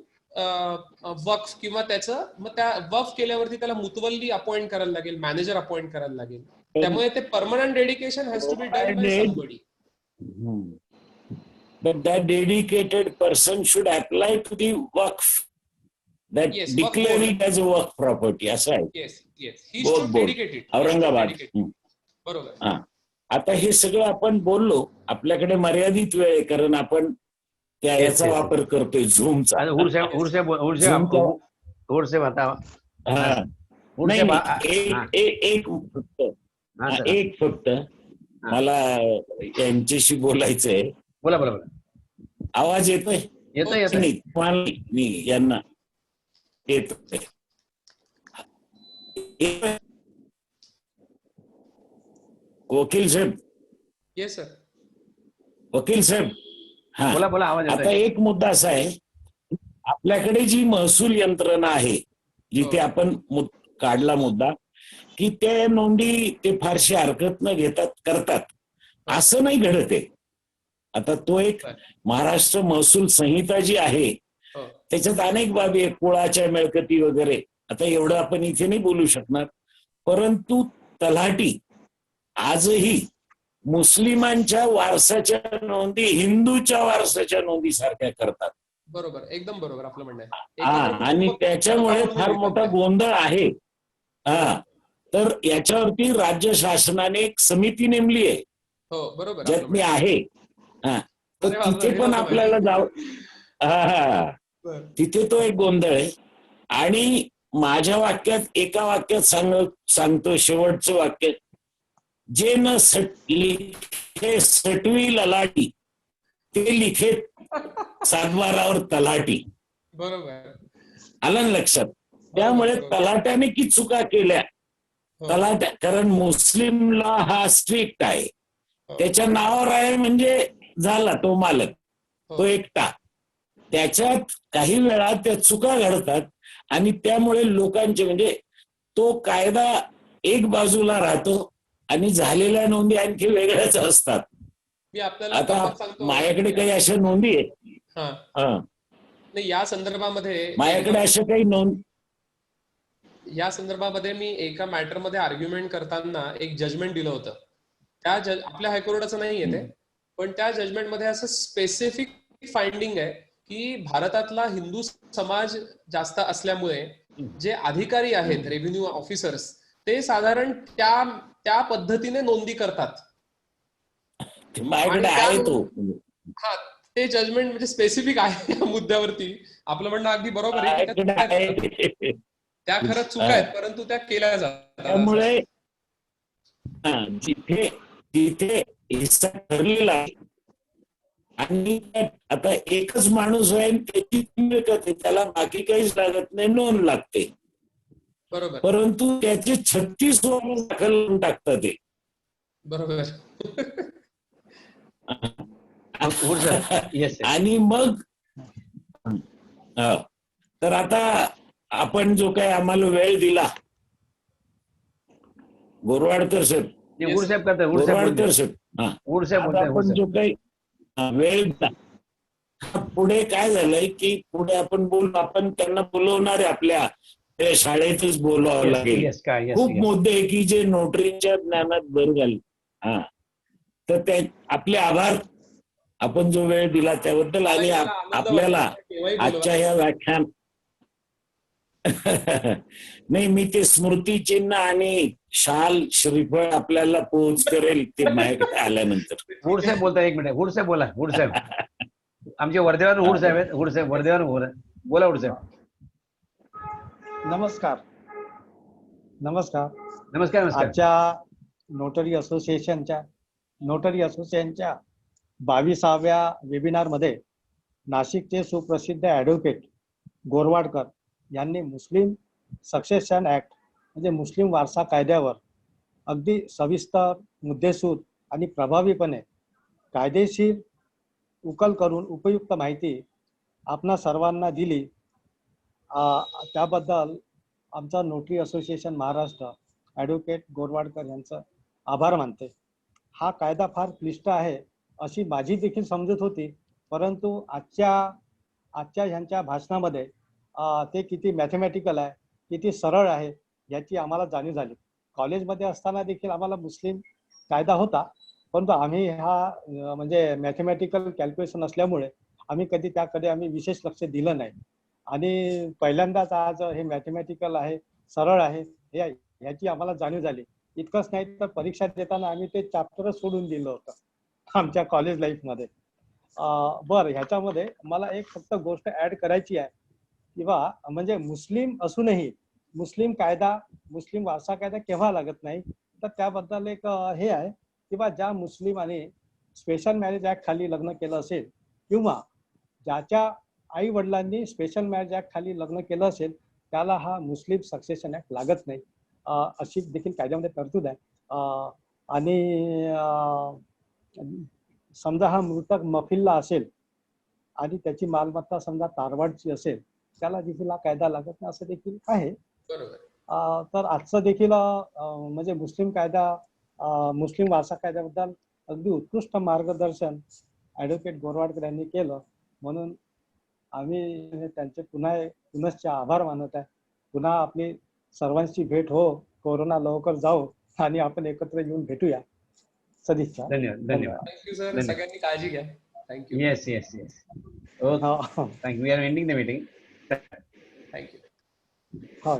वक्फ किंवा त्याचं मग त्या वक्फ केल्यावरती त्याला मुतवल्ली अपॉइंट करायला लागेल, मॅनेजर अपॉइंट करायला लागेल. त्यामुळे ते permanent dedication has to be done by somebody. But that dedicated person should apply to the waqf. that Yes, declare Waqf it as a work property असं आहे. Yes yes he Both should board. Dedicated Aurangabad. बरोबर. हा. आता हे सगळं आपण बोललो, आपल्याकडे मर्यादित वेळ आहे, कारण आपण त्या Yes, याचा yes, yes. वापर करतोय झूमचा. हा. नाही एक फक्त मला यांच्याशी बोलायचंय. बोला बोला बोला. आवाज येतोय? येतोय येतोय. नाही तुम्हाला नाही, यांना येतोय. वकील साहेब, येस सर. वकील साहेब, हा बोला बोला आवाज आता येतोय. एक मुद्दा असा आहे, आपल्याकडे जी महसूल यंत्रणा आहे, जिथे हो. आपण काढला मुद्दा की त्या नोंदी ते फारशी हरकत न घेतात करतात, असं नाही घडत आहे. आता तो एक महाराष्ट्र महसूल संहिता जी आहे हो. त्याच्यात अनेक बाबी आहेत, कुळाच्या मिळकती वगैरे. आता एवढं आपण इथे नाही बोलू शकणार, परंतु तलाठी आजही मुस्लिमांच्या वारसाच्या नोंदी हिंदूच्या वारसाच्या नोंदी सारख्या करतात. बरोबर, एकदम बरोबर आपलं म्हणणं आहे. हा, एकत्र आणि कुटुंब त्याच्यामुळे पद्धती फार मोठा गोंधळ आहे. हा, तर याच्यावरती राज्य शासनाने एक समिती नेमली आहे, हो बरोबर ज्यात आपलं मी म्हणणं आहे. हा, तर अरे बापरे, तिथे हे पण नव्हतं आपल्याला जाव हा, बरं. तिथे तो एक गोंधळ आहे. आणि माझ्या वाक्यात एका वाक्यात सांगतो, शेवटचं वाक्य, जे न लिखे सटवी ललाटी, ते लिखे सातबारावर तलाटी. बरोबर. आलं ना लक्षात? त्यामुळे तलाट्याने की चुका केल्या, तलाट्या, कारण मुस्लिम लॉ हा स्ट्रिक्ट आहे, त्याच्या नावावर आहे म्हणजे झाला तो मालक, तो एकटा. त्याच्यात काही वेळा त्या चुका घडतात आणि त्यामुळे लोकांचे, म्हणजे तो कायदा एक बाजूला राहतो आणि झालेल्या नोंदी आणखी वेगळ्याच असतात. मी आपल्याला आता गंमत सांगतो. माझ्याकडे काही अशा नोंदी आहेत. हा. हा, नाही, या संदर्भामध्ये माझ्याकडे अशा काही नोंद, या संदर्भामध्ये मी एका मॅटर मध्ये आर्ग्युमेंट करताना एक जजमेंट दिलं होतं. त्या आपल्या हायकोर्टाचं नाही आहे ते, पण त्या जजमेंट मध्ये असं स्पेसिफिक फाइंडिंग आहे की भारतातला हिंदू समाज जास्त असल्यामुळे जे अधिकारी आहेत, रेव्हेन्यू ऑफिसर्स, ते साधारण त्या पद्धतीने नोंदी करतात. माझ्याकडे आहे तो. हा, ते जजमेंट म्हणजे स्पेसिफिक आहे या मुद्द्यावरती. आपलं म्हणणं अगदी बरोबर आहे की त्या खरंच चुका आहेत, परंतु त्या केल्या जातात. त्यामुळे जिथे जिथे हिस्सा ठरलेला आहे आणि आता एकच माणूस आहे, त्याची मिळकत आहे, त्याला बाकी काहीच लागत नाही, नोंद लागते. बरोबर परंतु त्याचे 36 वर्ष दाखल करून टाकतात ते. बरोबर. आणि मग तर आता आपण जो काही आम्हाला वेळ दिला, गोरवाडकर साहेब, गोरवाडकर साहेब, आता आपण जो काही वेळ दिला, पुढे काय झालंय की पुढे आपण बोलू, आपण त्यांना बोलवणार आहे, आपल्या शाळेतच बोलावं लागेल. खूप मुद्दे आहे की जे नोटरीच्या ज्ञानात भर घाल. हा, तर ते आपले आभार, आपण जो वेळ दिला त्याबद्दल. आणि आपल्याला आजच्या या व्याख्यान नाही, मी ते स्मृतिचिन्ह आणि शाल श्रीफळ आपल्याला पोहोच करेल ते माझ्याकडे आल्यानंतर. हुड साहेब बोलता, एक मिनिट, हुड साहेब बोला. हुड साहेब आमचे वर्धेवर हुड साहेब आहेत. हुड साहेब वर्धेवर बोला. हुड साहेब नमस्कार. नमस्कार. नमस्कार. नमस्कार. आजच्या नोटरी असोसिएशनच्या 22व्या वेबिनार मध्ये नाशिकचे सुप्रसिद्ध ॲडव्होकेट गोरवाडकर यांनी मुस्लिम सक्सेशन ऍक्ट म्हणजे मुस्लिम वारसा कायद्यावर अगदी सविस्तर, मुद्देसूद आणि प्रभावीपणे कायदेशीर उकल करून उपयुक्त माहिती आपणा सर्वांना दिली. त्याबद्दल आमचा नोटरी असोसिएशन महाराष्ट्र ॲडव्होकेट गोरवाडकर यांचं आभार मानते. हा कायदा फार क्लिष्ट आहे अशी माझी देखील समजूत होती, परंतु आजच्या ह्यांच्या भाषणामध्ये ते किती मॅथमॅटिकल आहे, किती सरळ आहे याची आम्हाला जाणीव झाली. कॉलेजमध्ये असताना देखील आम्हाला मुस्लिम कायदा होता, परंतु आम्ही म्हणजे मॅथमॅटिकल कॅल्क्युलेशन असल्यामुळे आम्ही कधी त्याकडे विशेष लक्ष दिलं नाही. आणि पहिल्यांदाच आज हे मॅथमॅटिकल आहे, सरळ आहे, ह्याची आम्हाला जाणीव झाली. इतकंच नाही तर परीक्षा देताना आम्ही ते चॅप्टरच सोडून दिलं होतं आमच्या कॉलेज लाईफमध्ये. बरं, ह्याच्यामध्ये मला एक फक्त गोष्ट ऍड करायची आहे किंवा म्हणजे मुस्लिम असूनही मुस्लिम कायदा, मुस्लिम वारसा कायदा केव्हा लागत नाही, तर त्याबद्दल एक हे आहे किंवा ज्या मुस्लिमाने स्पेशल मॅरेज ऍक्ट खाली लग्न केलं असेल किंवा ज्याच्या आई वडिलांनी स्पेशल मॅरेज ऍक्ट खाली लग्न केलं असेल त्याला हा मुस्लिम सक्सेशन ऍक्ट लागत नाही, अशी देखील कायद्यामध्ये तरतूद आहे. आणि समजा हा मृतक मफिल्ला असेल आणि त्याची मालमत्ता समजा तारवाडची असेल, त्याला देखील हा कायदा लागत नाही असं देखील आहे. बरोबर. तर आजचं देखील म्हणजे मुस्लिम कायदा, मुस्लिम वारसा कायद्याबद्दल अगदी उत्कृष्ट मार्गदर्शन ऍडव्होकेट गोरवाडकर यांनी केलं, म्हणून आम्ही त्यांचे पुनश्च आभार मानत आहे. पुन्हा आपली सर्वांची भेट हो, कोरोना लवकर जाओ आणि आपण एकत्र येऊन भेटूया. सदिच्छा. धन्यवाद. धन्यवाद. Thank you sir. धन्यवाद. सगळ्यांनी काळजी घ्या. Thank you. Yes yes yes. Okay. Thank you. We are ending the meeting. Thank you. हो.